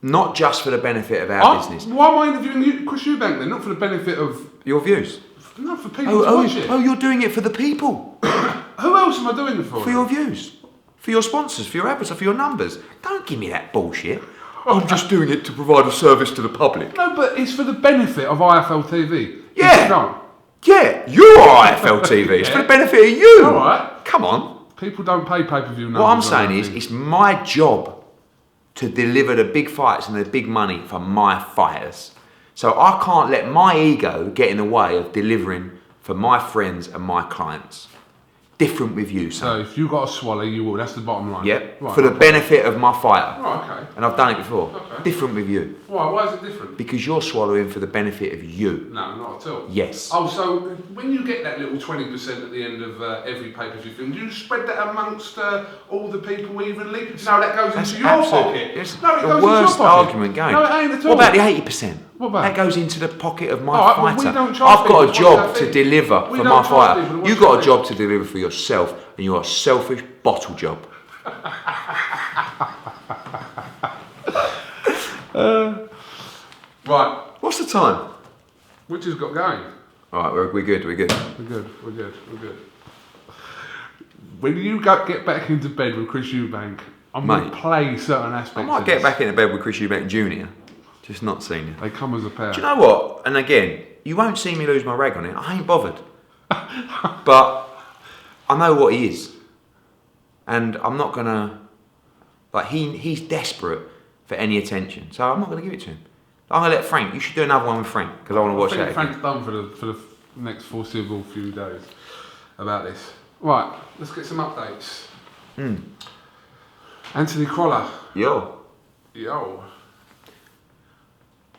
not just for the benefit of our business. Why am I interviewing Chris Eubank then? Not for the benefit of your views. Not for people to watch it. Oh, you're doing it for the people. Who else am I doing it for? For your views, for your sponsors, for your advertisers, for your numbers. Don't give me that bullshit. I'm just doing it to provide a service to the public. No, but it's for the benefit of IFL TV. Yeah. No. Yeah, you're IFL TV. It's for the benefit of you. All right. Come on. People don't pay pay-per-view numbers. What I'm saying is, it's my job to deliver the big fights and the big money for my fighters. So I can't let my ego get in the way of delivering for my friends and my clients. Different with you, son. So if you got to swallow, you will. That's the bottom line. Yep. Right, for the benefit of my fighter. Right, okay. And I've done it before. Okay. Different with you. Why? Why is it different? Because you're swallowing for the benefit of you. No, not at all. Yes. Oh, so when you get that little 20% at the end of every pay-per-view thing, do you spread that amongst all the people evenly? No, that goes into your pocket. It's no, it the goes worst into your pocket. argument going. No, it ain't at all. What about the 80%? What about? That goes into the pocket of my Right, well, fighter. we don't charge I've got a people. job What's to that deliver thing? for my fighter. You've got a job to deliver for yourself, and you're a selfish bottle job. Right. What's the time? We just got going. All right, we're good. We're good. When you get back into bed with Chris Eubank, I'm going to play certain aspects. I might get back into bed with Chris Eubank Jr., just not senior. They come as a pair. Do you know what? And again, you won't see me lose my rag on it. I ain't bothered. But I know what he is. And I'm not going to... Like, he's desperate for any attention. So I'm not going to give it to him. I'm going to let Frank... You should do another one with Frank, because I want to watch that again. Frank's done for the next foreseeable few days about this. Right, let's get some updates. Anthony Crolla. Yo.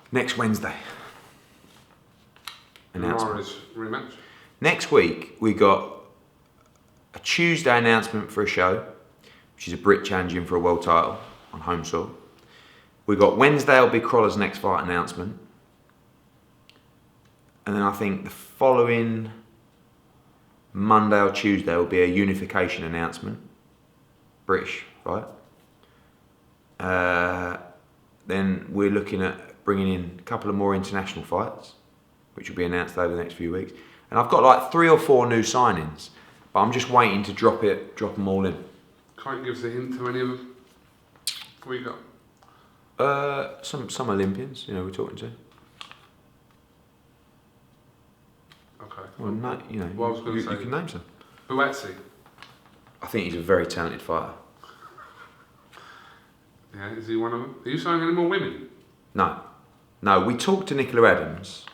Next Wednesday. Announcement. Rematch. Next week, we got a Tuesday announcement for a show, which is a Brit challenging for a world title on home soil. We got Wednesday will be Crolla's next fight announcement. And then I think the following Monday or Tuesday will be a unification announcement. British, right? Then we're looking at bringing in a couple of more international fights, which will be announced over the next few weeks. And I've got like 3 or 4 new signings, but I'm just waiting to drop them all in. Can't give us a hint to any of them. What you got? Some Olympians, we're talking to. Well, no, you know, Well, I was going to say, you can name some. Buatsi. I think he's a very talented fighter. Yeah, is he one of them? Are you signing any more women? No. No, we talked to Nicola Adams,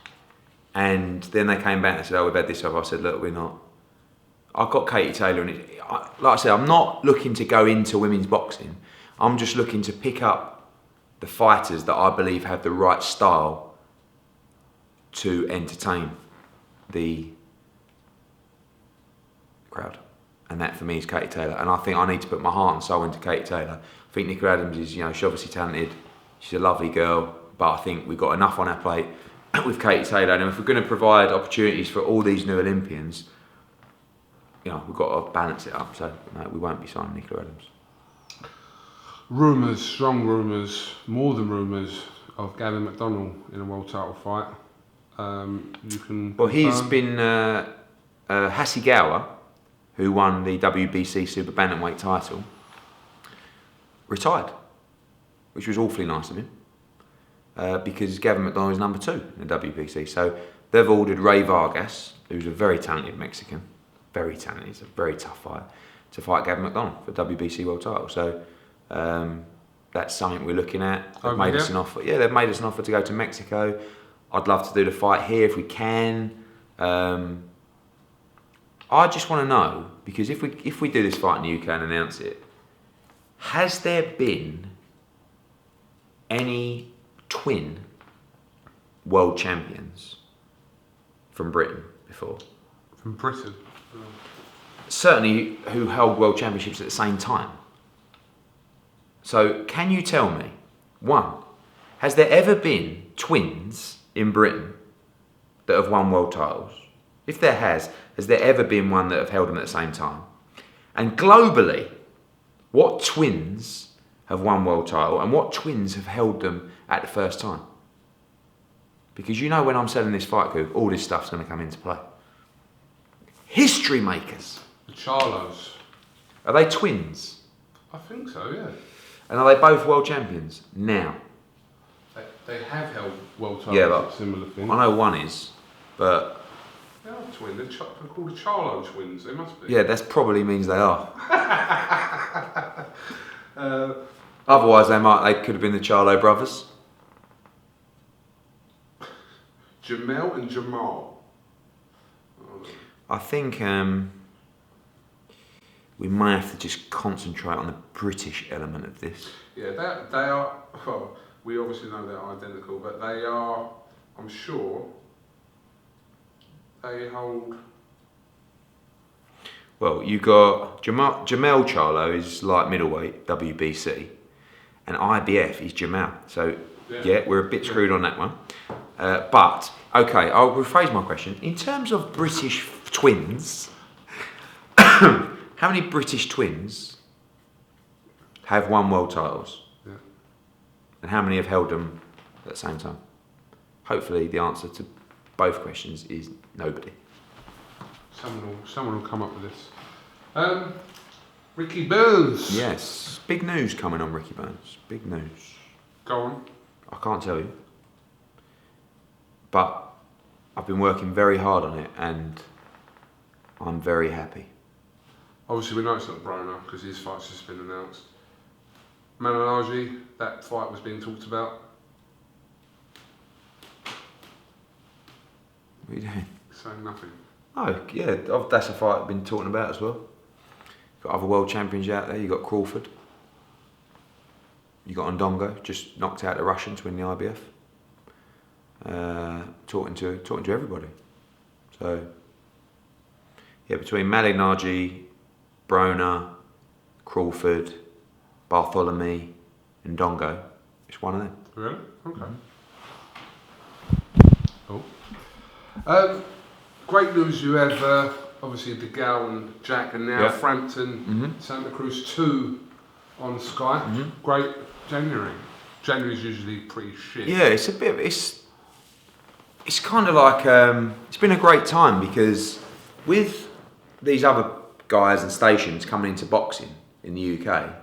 and then they came back and said, oh, we've had this over. I said, look, we're not. I've got Katie Taylor, and like I said, I'm not looking to go into women's boxing. I'm just looking to pick up the fighters that I believe have the right style to entertain the crowd. And that for me is Katie Taylor. And I think I need to put my heart and soul into Katie Taylor. I think Nicola Adams is, you know, she's obviously talented. She's a lovely girl, but I think we've got enough on our plate with Katie Taylor. And if we're going to provide opportunities for all these new Olympians, you know, we've got to balance it up. So no, we won't be signing Nicola Adams. Rumours, strong rumours, more than rumours, of Gavin McDonnell in a world title fight. You can. Well, he's been Hasegawa, who won the WBC Super Bantamweight title, retired, which was awfully nice of him, because Gavin McDonnell is number 2 in the WBC. So they've ordered Ray Vargas, who's a very talented Mexican, very talented, he's a very tough fighter, to fight Gavin McDonnell for WBC world title. So that's something we're looking at. They've made us an offer. Yeah, they've made us an offer to go to Mexico. I'd love to do the fight here if we can. I just want to know, because if we do this fight in the UK and announce it, has there been any twin world champions from Britain before? From Britain? Certainly who held world championships at the same time. So can you tell me, one, has there ever been twins in Britain that have won world titles? If there has there ever been one that have held them at the same time? And globally, what twins have won world title and what twins have held them at the first time? Because you know when I'm selling this fight, Coog, all this stuff's going to come into play. History makers. The Charlos. Are they twins? I think so, yeah. And are they both world champions now? They have held world titles, Yeah, but similar thing. I know one is, but They are twins. They're called the Charlo twins. They must be. yeah, that probably means they are. Otherwise, they could have been the Charlo brothers. Jamel and Jamal. I think we may have to just concentrate on the British element of this. Yeah, they are. Well, we obviously know they're identical, but they are. I'm sure. They hold. Well, you got Jamel Charlo is like middleweight WBC, and IBF is Jamal. So yeah, we're a bit screwed on that one. But okay, I'll rephrase my question. In terms of British twins, how many British twins have won world titles? Yeah. And how many have held them at the same time? Hopefully, the answer to both questions is nobody. Someone will come up with this. Ricky Burns. Yes, big news coming on Ricky Burns. Big news. Go on. I can't tell you, but I've been working very hard on it, and I'm very happy. Obviously, we know it's not Broner because his fight's just been announced. Manalaji, that fight was being talked about. What are you doing? Saying nothing. Oh, yeah, that's a fight I've been talking about as well. Got other world champions out there. You got Crawford. You got Ndongo, just knocked out the Russian to win the IBF. Talking to everybody. So yeah, between Malignaggi, Broner, Crawford, Bartholomew, and Ndongo, it's one of them. Really? Okay. Cool. Great news. You have obviously DeGale and Jack, and now Frampton, Santa Cruz 2 on Sky. Great. January's usually pretty shit. Yeah, it's a bit. It's kind of like it's been a great time because with these other guys and stations coming into boxing in the UK,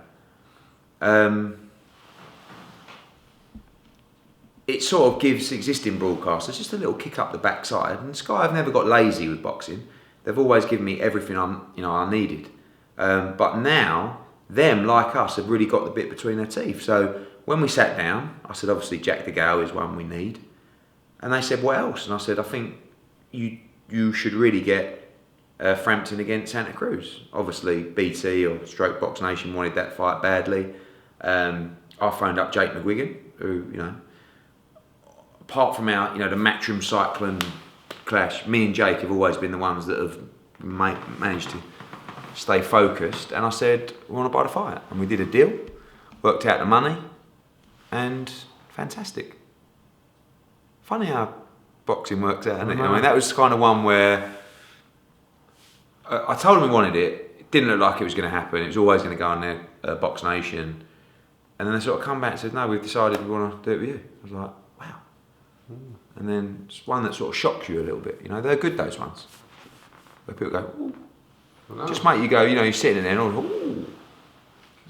it sort of gives existing broadcasters just a little kick up the backside. And Sky have never got lazy with boxing. They've always given me everything I needed. But now, them, like us, have really got the bit between their teeth. So when we sat down, I said, obviously, Jack de Gaulle is one we need. And they said, what else? And I said, I think you should really get Frampton against Santa Cruz. Obviously, BT or Stroke BoxNation wanted that fight badly. I phoned up Jake McGuigan, who, apart from our, the Matchroom Cyclone clash, me and Jake have always been the ones that have managed to stay focused. And I said, we want to buy the fight. And we did a deal, worked out the money, and fantastic. Funny how boxing works out, isn't it? I mean, that was kind of one where I told him we wanted it. It didn't look like it was going to happen. It was always going to go on there, BoxNation. And then they sort of come back and said, no, we've decided we want to do it with you. I was like, wow. And then it's one that sort of shocks you a little bit. They're good, those ones. Where people go, ooh. Just make you go, you're sitting there and all, ooh.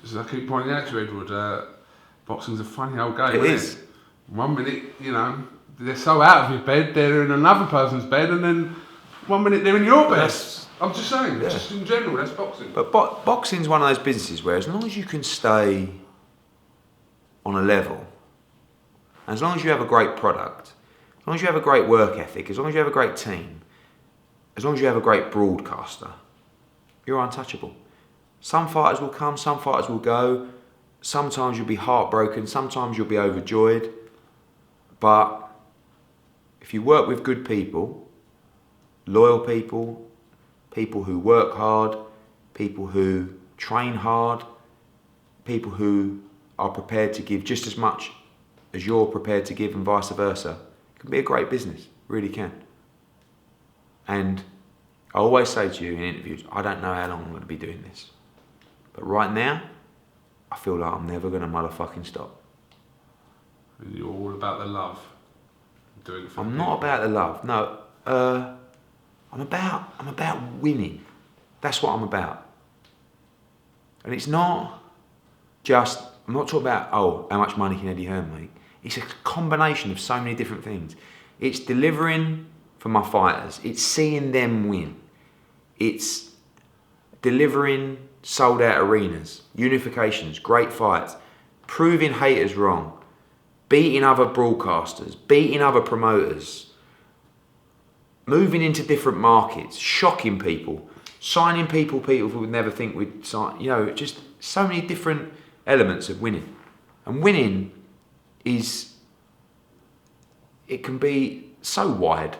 As I keep pointing out to you, Edward, boxing's a funny old game, It is. 1 minute, they're so out of your bed, they're in another person's bed, and then 1 minute they're in your bed. I'm just saying, just in general, that's boxing. But boxing's one of those businesses where as long as you can stay on a level, as long as you have a great product, as long as you have a great work ethic, as long as you have a great team, as long as you have a great broadcaster, you're untouchable. Some fighters will come, some fighters will go. Sometimes you'll be heartbroken, sometimes you'll be overjoyed. But if you work with good people, loyal people, people who work hard, people who train hard, people who are prepared to give just as much as you're prepared to give and vice versa, it can be a great business, really can. And I always say to you in interviews, I don't know how long I'm going to be doing this. But right now, I feel like I'm never going to motherfucking stop. You're all about the love. Doing it for I'm not about the love, no. I'm about winning. That's what I'm about. And it's not just, I'm not talking about, how much money can Eddie Hearn make? It's a combination of so many different things. It's delivering for my fighters. It's seeing them win. It's delivering sold out arenas, unifications, great fights, proving haters wrong, beating other broadcasters, beating other promoters, moving into different markets, shocking people, signing people who would never think we'd sign, just so many different elements of winning. And winning it can be so wide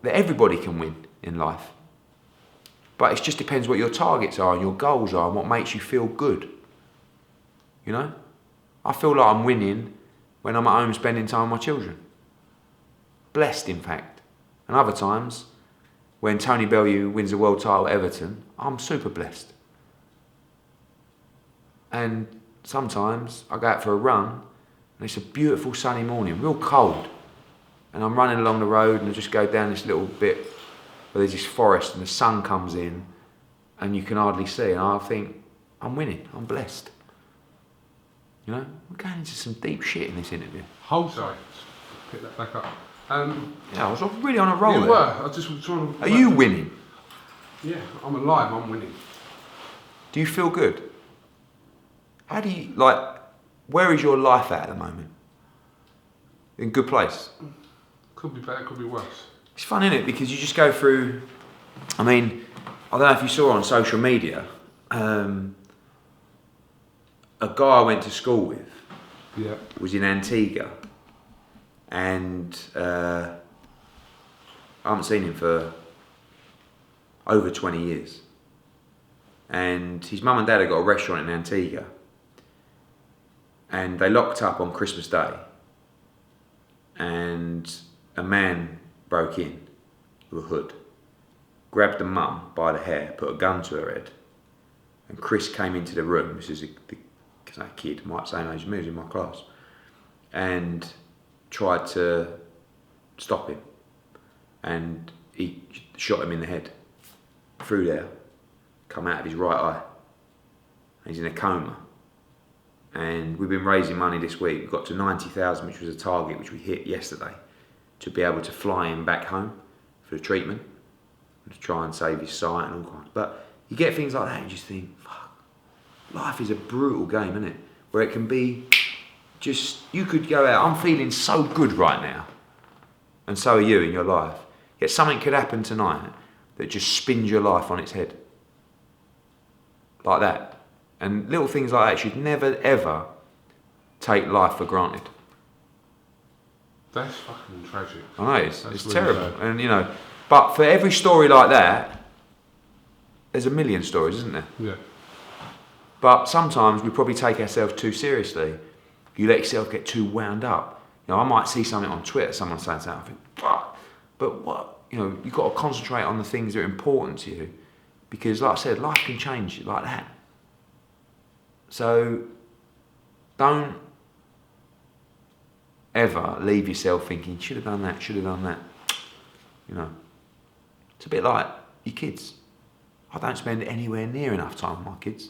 that everybody can win in life. But it just depends what your targets are and your goals are and what makes you feel good. I feel like I'm winning when I'm at home spending time with my children. Blessed, in fact. And other times, when Tony Bellew wins a world title at Everton, I'm super blessed. And sometimes I go out for a run and it's a beautiful sunny morning, real cold. And I'm running along the road and I just go down this little bit where there's this forest and the sun comes in and you can hardly see. And I think, I'm winning, I'm blessed. We're going into some deep shit in this interview. Hold tight. Pick that back up. I was really on a roll You there. were. I just was trying to... Are you winning? Yeah, I'm alive, I'm winning. Do you feel good? How do you, where is your life at the moment? In a good place? Could be better, could be worse. It's fun, isn't it? Because you just go through, I don't know if you saw on social media, a guy I went to school with was in Antigua, and I haven't seen him for over 20 years. And his mum and dad had got a restaurant in Antigua, and they locked up on Christmas Day, and a man broke in with a hood, grabbed the mum by the hair, put a gun to her head, and Chris came into the room. This is a kid, same age as me, was in my class, and tried to stop him, and he shot him in the head, through there, come out of his right eye, and he's in a coma. and we've been raising money this week. We got to 90,000, which was a target which we hit yesterday, to be able to fly him back home for the treatment and to try and save his sight and all kinds. But you get things like that and you just think, fuck, life is a brutal game, isn't it? Where it can be just, you could go out, I'm feeling so good right now, and so are you in your life, yet something could happen tonight that just spins your life on its head. Like that. And little things like that, you should never ever take life for granted. That's fucking tragic. I know, it's really terrible. sad. And you know, but for every story like that, there's a million stories, isn't there? Yeah. But sometimes we probably take ourselves too seriously. You let yourself get too wound up. You know, I might see something on Twitter, someone saying something, I think, fuck. But what, you know, you've got to concentrate on the things that are important to you. Because like I said, life can change like that. So don't ever leave yourself thinking, should have done that, should have done that. You know, it's a bit like your kids. I don't spend anywhere near enough time with my kids,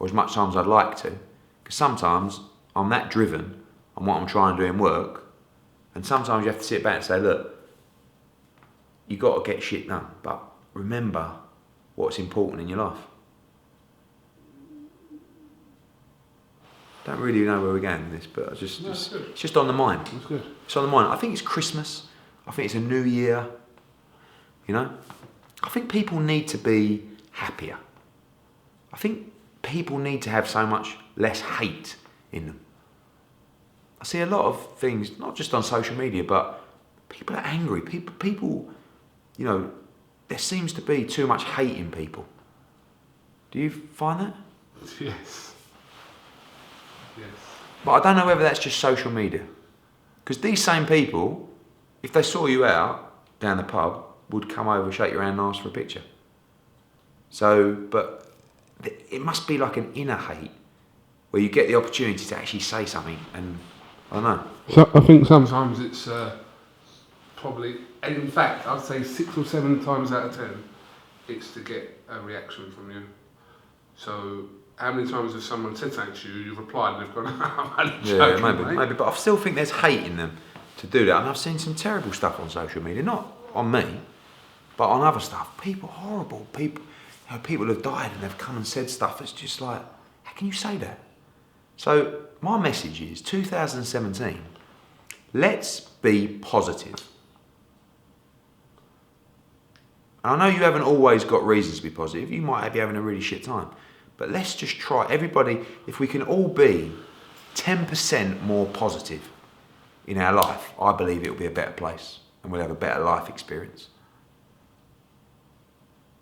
or as much time as I'd like to, because sometimes I'm that driven on what I'm trying to do in work, and sometimes you have to sit back and say, look, you got to get shit done, but remember what's important in your life. Don't really know where we're going with this, but it's just on the mind. That's good. It's on the mind. I think it's Christmas. I think it's a new year. You know? I think people need to be happier. I think people need to have so much less hate in them. I see a lot of things, not just on social media, but people are angry. People, you know, there seems to be too much hate in people. Do you find that? Yes. Yes. But I don't know whether that's just social media. Because these same people, if they saw you out down the pub, would come over, shake your hand and ask for a picture. So, but it must be like an inner hate, where you get the opportunity to actually say something, and I don't know. So I think sometimes it's probably, and in fact, I'd say 6 or 7 times out of 10, it's to get a reaction from you. So, how many times has someone said something to you, you've replied, and they've gone, I'm only joking, maybe, but I still think there's hate in them to do that. And I've seen some terrible stuff on social media, not on me, but on other stuff. People, horrible people, you know, people have died and they've come and said stuff. It's just like, how can you say that? So my message is 2017, let's be positive. And I know you haven't always got reasons to be positive. You might be having a really shit time. But let's just try, everybody, if we can all be 10% more positive in our life, I believe it'll be a better place and we'll have a better life experience.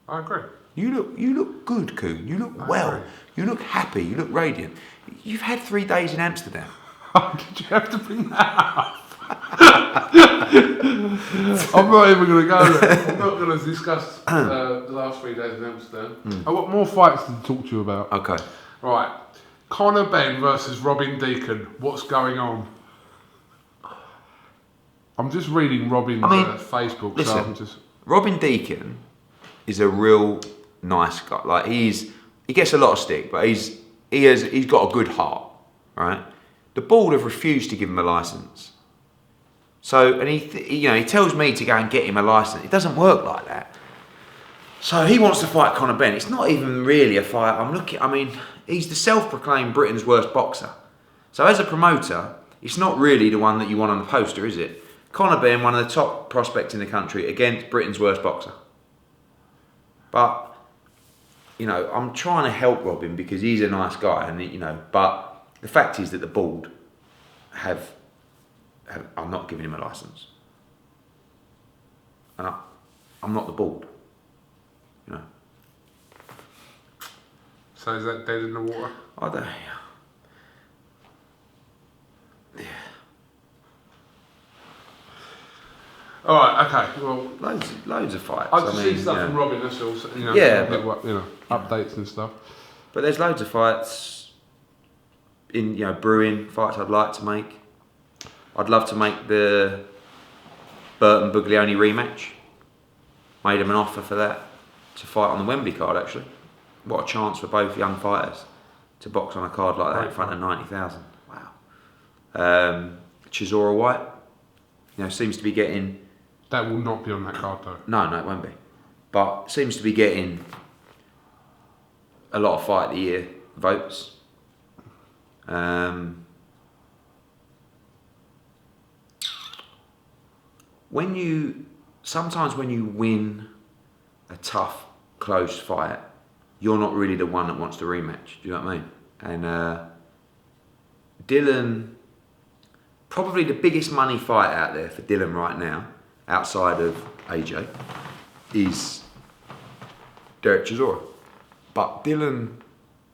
I agree. You look good, Kugan. You look well. Agree. You look happy. You look radiant. You've had 3 days in Amsterdam. Did you have to bring that up? I'm not even going to go there. I'm not going to discuss the last 3 days in Amsterdam. I've got more fights to talk to you about. Okay. Right. Conor Benn versus Robin Deacon. What's going on? I'm just reading Robin's Facebook. Listen, so I'm just... Robin Deacon is a real nice guy. Like he gets a lot of stick, but he's got a good heart, right? The board have refused to give him a license. So, and he tells me to go and get him a license. It doesn't work like that. So he wants to fight Conor Benn. It's not even really a fight. He's the self-proclaimed Britain's worst boxer. So as a promoter, it's not really the one that you want on the poster, is it? Conor Benn, one of the top prospects in the country, against Britain's worst boxer. But, you know, I'm trying to help Robin because he's a nice guy, and you know. But the fact is that the board I'm not giving him a license, and I'm not the board, you know. So is that dead in the water? I don't. Yeah. All right. Okay. Well, loads of fights. I just see stuff from Robin. That's all. You know, yeah, updates and stuff. But there's loads of fights in brewing fights I'd like to make. I'd love to make the Burton Buglioni rematch. Made him an offer for that to fight on the Wembley card. Actually, what a chance for both young fighters to box on a card like that in front of 90,000. Wow. Chisora White, seems to be getting... That will not be on that card though. No, it won't be. But seems to be getting a lot of Fight of the Year votes. Sometimes when you win a tough, close fight, you're not really the one that wants the rematch. Do you know what I mean? And Dylan, probably the biggest money fight out there for Dylan right now, outside of AJ, is Derek Chisora. But Dylan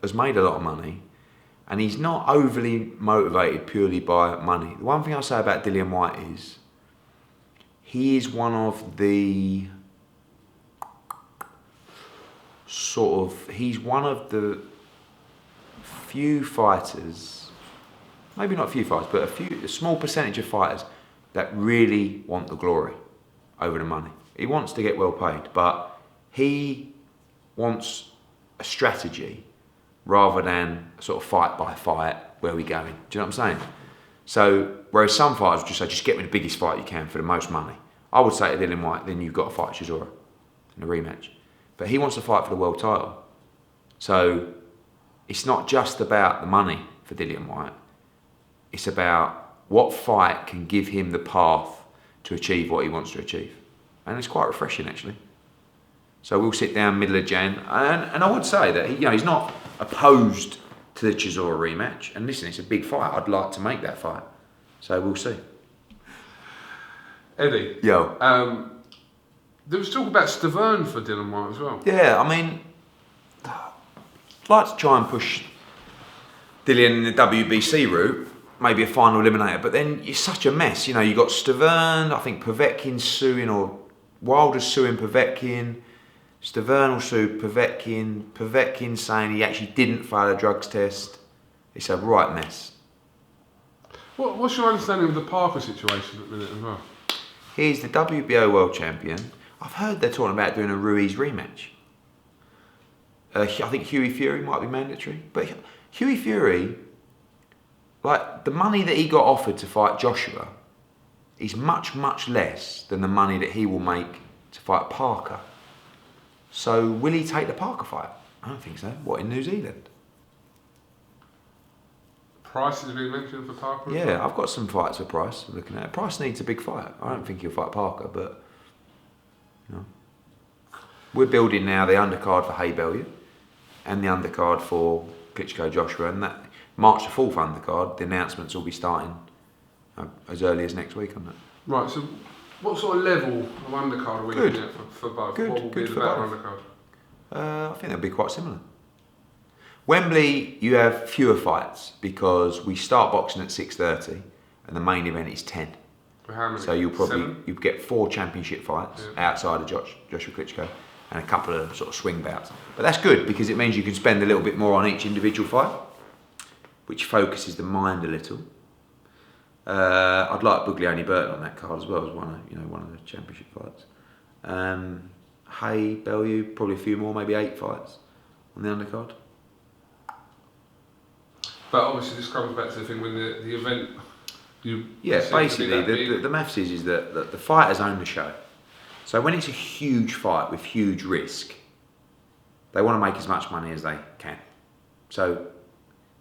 has made a lot of money, and he's not overly motivated purely by money. The one thing I'll say about Dillian Whyte is he is one of the he's one of the few fighters, maybe not few fighters, but a small percentage of fighters that really want the glory over the money. He wants to get well paid, but he wants a strategy rather than a sort of fight by fight, where are we going? Do you know what I'm saying? So, whereas some fighters would just say, just get me the biggest fight you can for the most money. I would say to Dillian Whyte, then you've got to fight Chisora in a rematch. But he wants to fight for the world title. So, it's not just about the money for Dillian Whyte. It's about what fight can give him the path to achieve what he wants to achieve. And it's quite refreshing, actually. So we'll sit down middle of Jan, and I would say that he's not opposed to the Chisora rematch. And listen, it's a big fight. I'd like to make that fight. So we'll see. Eddie. Yo. There was talk about Stavern for Dillian Whyte as well. Yeah, I mean, I'd like to try and push Dillian in the WBC route, maybe a final eliminator, but then it's such a mess. You got Stavern, I think Povetkin's suing, or Wilder's suing Povetkin. Stavern will sue Povetkin. Povetkin saying he actually didn't fail a drugs test. It's a right mess. What's your understanding of the Parker situation at the minute as well? He's the WBO world champion. I've heard they're talking about doing a Ruiz rematch. I think Hughie Fury might be mandatory. But Hughie Fury, like, the money that he got offered to fight Joshua is much, much less than the money that he will make to fight Parker. So will he take the Parker fight? I don't think so. What, in New Zealand? Price has been mentioned for Parker? Yeah, I've got some fights for Price. Looking at it. Price needs a big fight. I don't think he'll fight Parker, but we're building now the undercard for Hay Bellew and the undercard for Klitschko Joshua, and that March the 4th undercard. The announcements will be starting as early as next week on that. Right. So, what sort of level of undercard are we looking at for both? Good. What will Good be for the better both. undercard? I think they'll be quite similar. Wembley, you have fewer fights because we start boxing at 6:30 and the main event is 10. How many? So you'll get 4 championship fights outside of Joshua Klitschko and a couple of sort of swing bouts. But that's good because it means you can spend a little bit more on each individual fight, which focuses the mind a little. I'd like Buglioni Burton on that card as well as one of the championship fights. Hay Bellew, probably a few more, maybe 8 fights on the undercard. But obviously this comes back to the thing when the event... Basically the maths is that the fighters own the show. So when it's a huge fight with huge risk, they want to make as much money as they can. So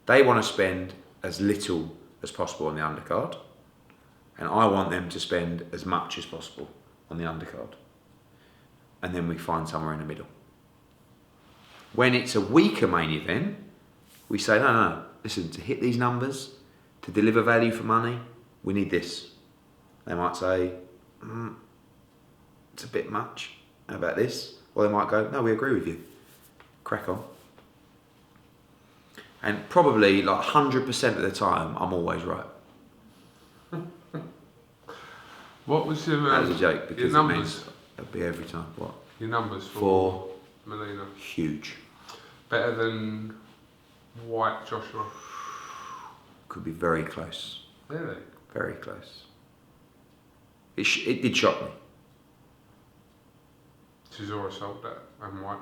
they want to spend as little as possible on the undercard, and I want them to spend as much as possible on the undercard. And then we find somewhere in the middle. When it's a weaker main event, we say, no, listen, to hit these numbers, to deliver value for money, we need this. They might say, it's a bit much. How about this? Or they might go, no, we agree with you. Crack on. And probably like 100% of the time, I'm always right. What was your... That was a joke because your it numbers? means it'll be every time. What? Your numbers for Molina? Huge. Better than White Joshua? Could be very close. Really? Very close. It did shock me. Chisora sold that and White.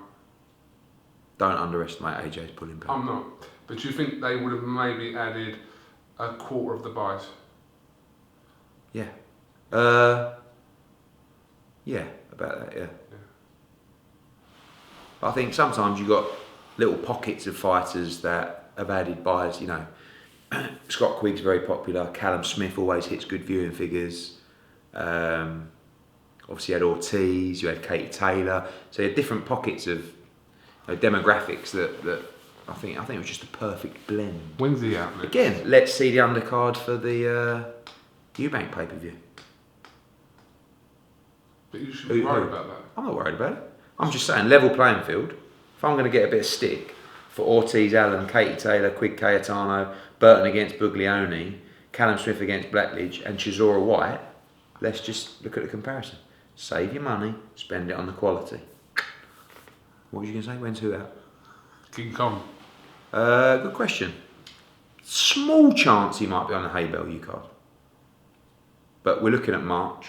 Don't underestimate AJ's pulling power. I'm not. But do you think they would have maybe added a quarter of the buys? Yeah. Yeah, about that, yeah. I think sometimes you've got little pockets of fighters that have added buys, you know. Scott Quigg's very popular. Callum Smith always hits good viewing figures. Obviously you had Ortiz, you had Katie Taylor. So you had different pockets of demographics that I think it was just a perfect blend. When's he out next? Again, let's see the undercard for the EUBANK pay-per-view. But you should be worried about that. I'm not worried about it. I'm just saying, level playing field. If I'm going to get a bit of stick for Ortiz, Allen, Katie Taylor, Quigg Cayetano, Burton against Buglioni, Callum Smith against Blackledge, and Chisora White, let's just look at the comparison. Save your money, spend it on the quality. What was you going to say? When's who out? King Kong. Good question. Small chance he might be on the Hay Bell card. But we're looking at March.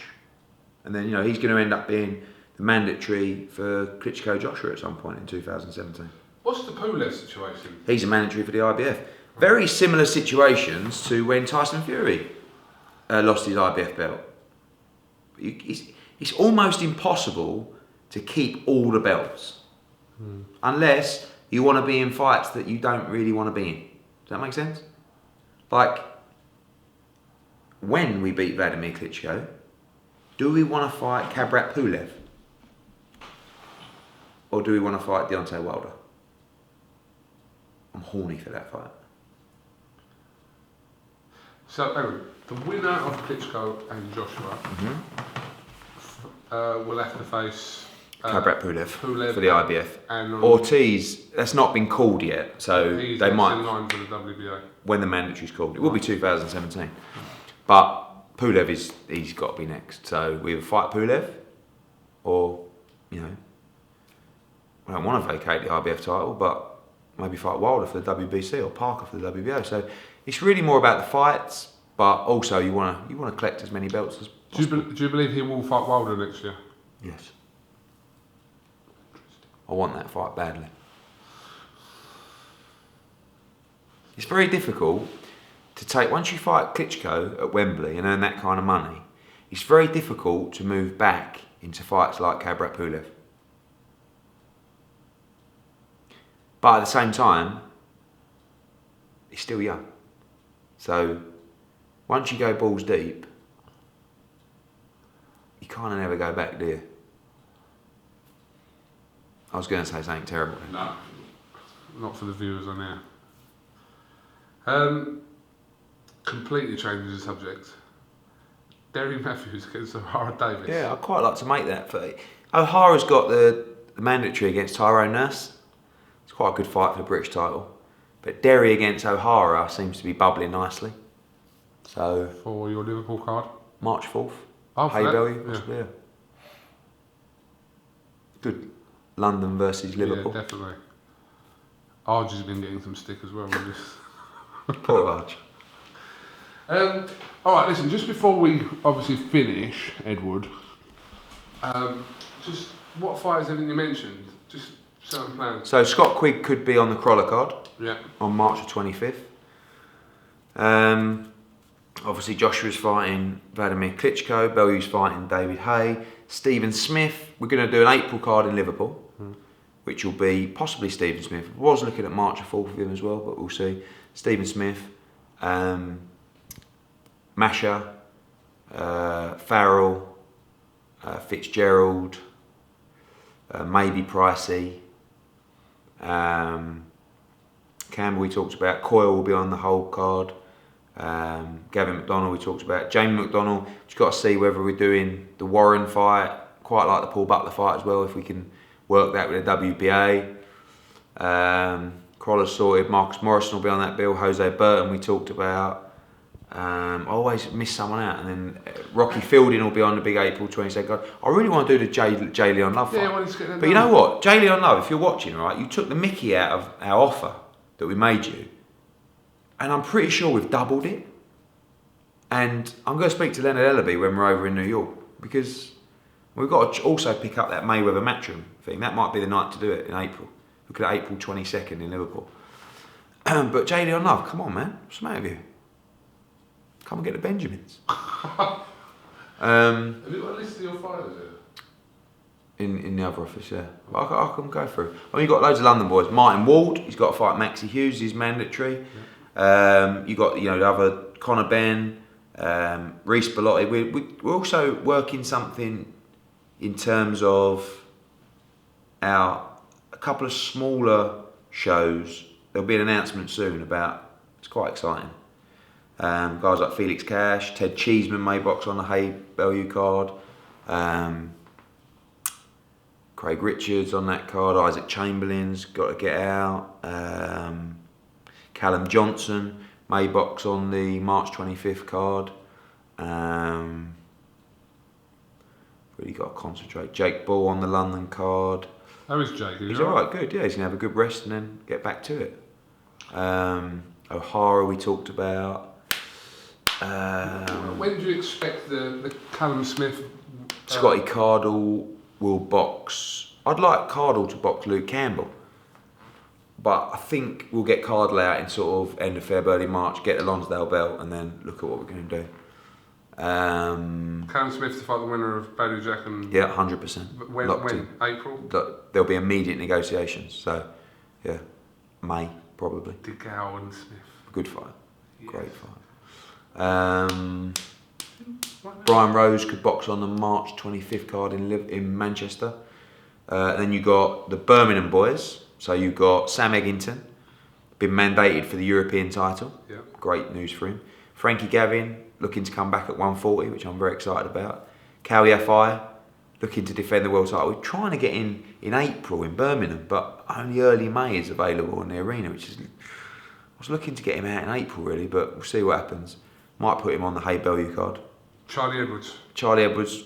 And then, he's going to end up being the mandatory for Klitschko Joshua at some point in 2017. What's the Pulev situation? He's a mandatory for the IBF. Very similar situations to when Tyson Fury lost his IBF belt. It's almost impossible to keep all the belts. Unless you want to be in fights that you don't really want to be in. Does that make sense? Like, when we beat Vladimir Klitschko, do we want to fight Kabrat Pulev? Or do we want to fight Deontay Wilder? I'm horny for that fight. So, anyway, the winner of Klitschko and Joshua will have to face Kabrat Pulev for the IBF. And Ortiz, that's not been called yet, so they might. In line for the WBA. When the mandatory's called. It will be 2017. But Pulev he's got to be next. So we either fight Pulev or, we don't want to vacate the IBF title, but maybe fight Wilder for the WBC or Parker for the WBO. So it's really more about the fights, but also you want to collect as many belts as possible. Do you believe he will fight Wilder next year? Yes. I want that fight badly. It's very difficult to take, once you fight Klitschko at Wembley and earn that kind of money, it's very difficult to move back into fights like Kabrat Pulev. But at the same time, he's still young. So once you go balls deep, you kind of never go back, do you? I was going to say something terrible. No, not for the viewers on there. Completely changes the subject. Derry Matthews against O'Hara Davis. Yeah, I'd quite like to make that. O'Hara's got the mandatory against Tyrone Nurse. It's quite a good fight for the British title. But Derry against O'Hara seems to be bubbling nicely. So for your Liverpool card? March 4th. Oh, Hay Bell, possibly, yeah. Good. London versus Liverpool. Yeah, definitely. Arj has been getting some stick as well with this. Poor Arj. Alright, listen, just before we obviously finish, Edward, just what fighters haven't you mentioned? Just certain plans. So Scott Quigg could be on the Crawler card on March the 25th. Obviously Joshua's fighting Vladimir Klitschko, Bellew's fighting David Hay, Stephen Smith. We're going to do an April card in Liverpool, which will be possibly Stephen Smith. I was looking at March the 4th with him as well, but we'll see. Stephen Smith, Masha, Farrell, Fitzgerald, maybe Pricey, Campbell we talked about, Coyle will be on the whole card, Gavin McDonnell we talked about, Jamie McDonnell, just got to see whether we're doing the Warren fight, quite like the Paul Butler fight as well, if we can work that with the WBA. Croller's sorted, Marcus Morrison will be on that bill, Jose Burton we talked about. I always miss someone out, and then Rocky Fielding will be on the big April 22nd card. I really want to do the J. Leon Love fight. Yeah, but you know what? J. Leon Love, if you're watching, right, you took the mickey out of our offer that we made you, and I'm pretty sure we've doubled it. And I'm going to speak to Leonard Ellaby when we're over in New York, because we've got to also pick up that Mayweather Matchroom thing. That might be the night to do it in April. Look at April 22nd in Liverpool. But JD on Love, come on, man. What's the matter with you? Come and get the Benjamins. Have you got a list of your fighters there? In the other office, yeah. I can go through. I mean, you've got loads of London boys. Martin Ward, he's got to fight Maxi Hughes, he's mandatory. Yeah. You got, you know, the other Conor Benn, Reece Bellotti. We're also working something in terms of a couple of smaller shows. There'll be an announcement soon about, it's quite exciting. Guys like Felix Cash, Ted Cheeseman may box on the Hay Bellew card. Craig Richards on that card. Isaac Chamberlain's got to get out. Callum Johnson may box on the March 25th card. Really got to concentrate. Jake Ball on the London card. How is Jake? He's alright, good. Yeah, he's gonna have a good rest and then get back to it. O'Hara we talked about. When do you expect the Callum Smith? Scotty Cardle will box. I'd like Cardle to box Luke Campbell, but I think we'll get Cardle out in sort of end of Feb, early March, get the Lonsdale belt, and then look at what we're going to do. Callum Smith to fight the winner of Badou Jack and... Yeah, 100%. When? April? There'll be immediate negotiations, so yeah, May probably. DeGao and Smith. Good fight, Yes. Great fight. Brian Rose could box on the March 25th card in Manchester. Then you got the Birmingham boys. So you've got Sam Eggington, been mandated for the European title. Yeah. Great news for him. Frankie Gavin looking to come back at 140, which I'm very excited about. Cowie Fi looking to defend the world title. We're trying to get in April in Birmingham, but only early May is available in the arena, which is... I was looking to get him out in April really, but we'll see what happens. Might put him on the Hay Bellew card. Charlie Edwards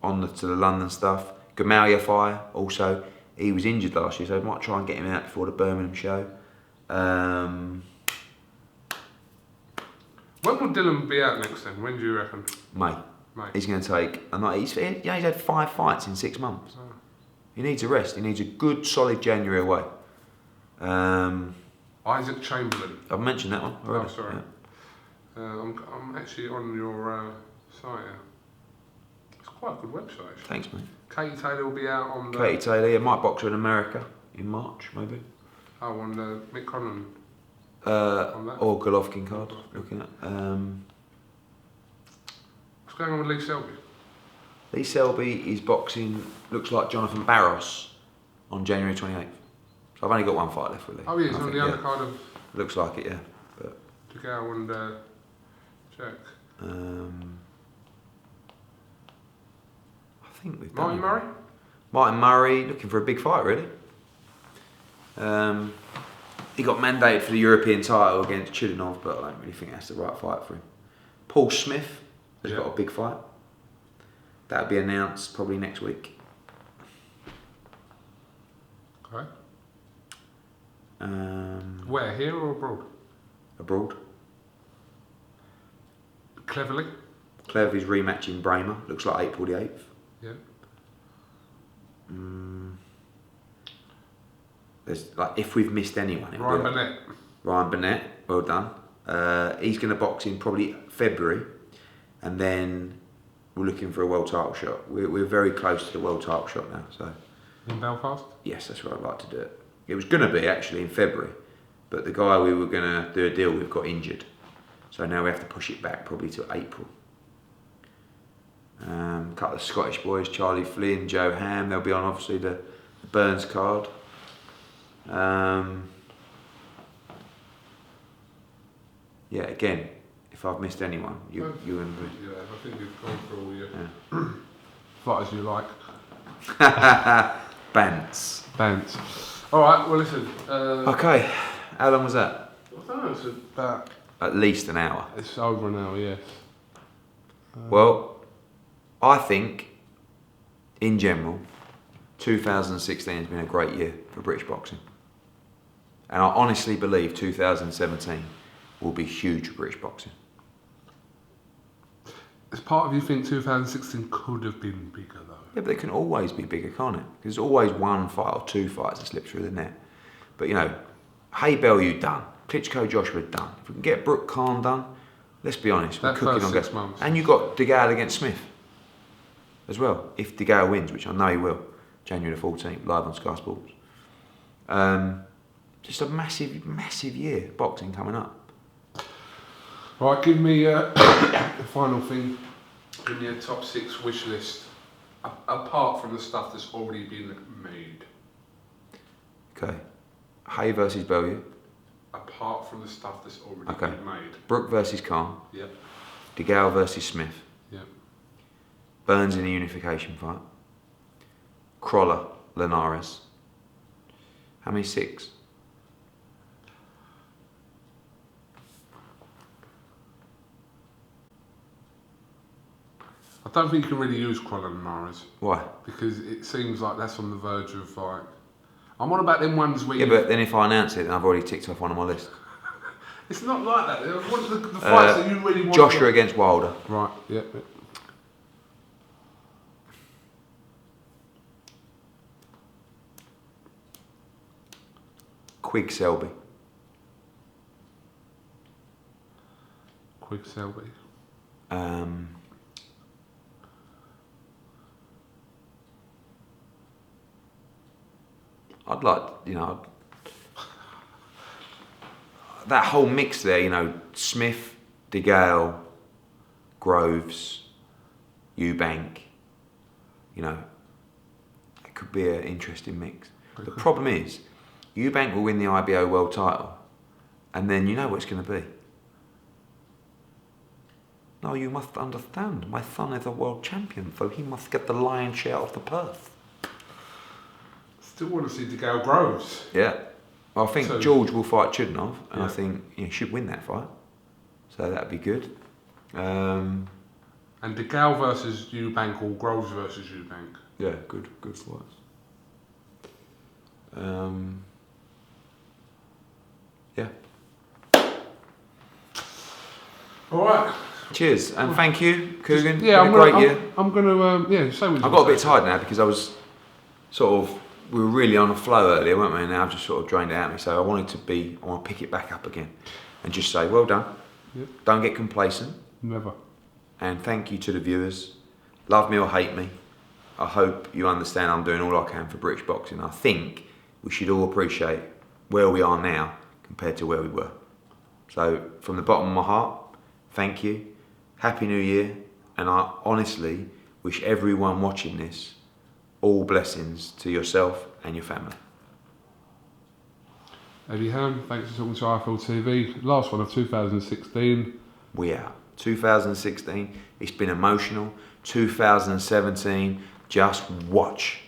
on to the London stuff. Gamaliel Fire also. He was injured last year, so I might try and get him out before the Birmingham show. When will Dylan be out next then? When do you reckon? May. He's going to take a night. He's had 5 fights in 6 months. Oh. He needs a rest. He needs a good, solid January away. Isaac Chamberlain. I've mentioned that one already. Oh, sorry. Yeah. I'm actually on your site here. It's quite a good website, actually. Thanks, mate. Katie Taylor will be out on the... Katie Taylor, yeah, might box her in America in March, maybe. Oh, on the Mick Connon. On that? Or Golovkin card, looking at. What's going on with Lee Selby? Lee Selby is boxing, looks like Jonathan Barros, on January 28th. So I've only got 1 fight left with Lee. Oh, yeah, he's on the undercard of... Looks like it, yeah. But DeGao and Jack. I think we've done Murray? Martin Murray, looking for a big fight, really. He got mandated for the European title against Chudinov, but I don't really think that's the right fight for him. Paul Smith has got a big fight. That'll be announced probably next week. Okay. Where, here or abroad? Abroad. Cleverly? Cleverly's rematching Bramer. Looks like April the 8th. Yeah. There's like, if we've missed anyone, Ryan Burnett. Ryan Burnett, well done. He's going to box in probably February, and then we're looking for a world title shot. We're very close to the world title shot now. So. In Belfast? Yes, that's where I'd like to do it. It was going to be actually in February, but the guy we were going to do a deal with got injured, so now we have to push it back probably to April. A couple of Scottish boys, Charlie Flynn, Joe Ham, they'll be on obviously the Burns card. Yeah, again, if I've missed anyone, you and me. Yeah, I think you've gone for all your fighters you like. Bants. Alright, well listen. Okay, how long was that? I don't know, it's about... At least an hour. It's over an hour, yes. Well, I think, in general, 2016 has been a great year for British boxing. And I honestly believe 2017 will be huge for British boxing. As part of you think 2016 could have been bigger though? Yeah, but it can always be bigger, can't it? Because there's always 1 fight or 2 fights that slip through the net. But you know, Hay Bellew done. Klitschko, Joshua done. If we can get Brook, Khan done, let's be honest, we're That cooking first on 6 gas. months. And you've got De Gale against Smith as well. If De Gale wins, which I know he will, January the 14th, live on Sky Sports. Just a massive, massive year boxing coming up. Right, give me the final thing. Give me a top 6 wish list, apart from the stuff that's already been made. Okay. Hay versus Bellew. Apart from the stuff that's already been made. Brook versus Khan. Yep. De Gale versus Smith. Yep. Burns in a unification fight. Crawler, Linares. How many? 6? I don't think you can really use Crawler and Maris. Why? Because it seems like that's on the verge of like... I'm on about them ones where Yeah, but then if I announce it, then I've already ticked off one on my list. It's not like that. I want the fights that you really want. Joshua against Wilder. Right, yeah. Quig Selby. Quig Selby. I'd like, you know, that whole mix there, you know, Smith, De Gale, Groves, EUBANK, you know, it could be an interesting mix. The problem is, EUBANK will win the IBO world title, and then you know what it's going to be. No, you must understand, my son is a world champion, so he must get the lion's share of the purse. Still want to see De Gale Groves. Yeah. Well, I think So, George will fight Chudnov, and yeah. I think he should win that fight. So that'd be good. And De Gale versus EUBANK or Groves versus EUBANK. Yeah, good fights. Yeah. All right. Cheers, and thank you, Kugan. Yeah, Been a great year. I'm gonna say what I got a bit tired now because I was we were really on a flow earlier, weren't we? And now I've just sort of drained it out of me. So I want to pick it back up again and just say, well done. Yep. Don't get complacent. Never. And thank you to the viewers. Love me or hate me. I hope you understand I'm doing all I can for British boxing. I think we should all appreciate where we are now compared to where we were. So from the bottom of my heart, thank you. Happy New Year. And I honestly wish everyone watching this all blessings to yourself and your family. Eddie Hearn, thanks for talking to IFL TV. Last one of 2016. We out. 2016, it's been emotional. 2017, just watch.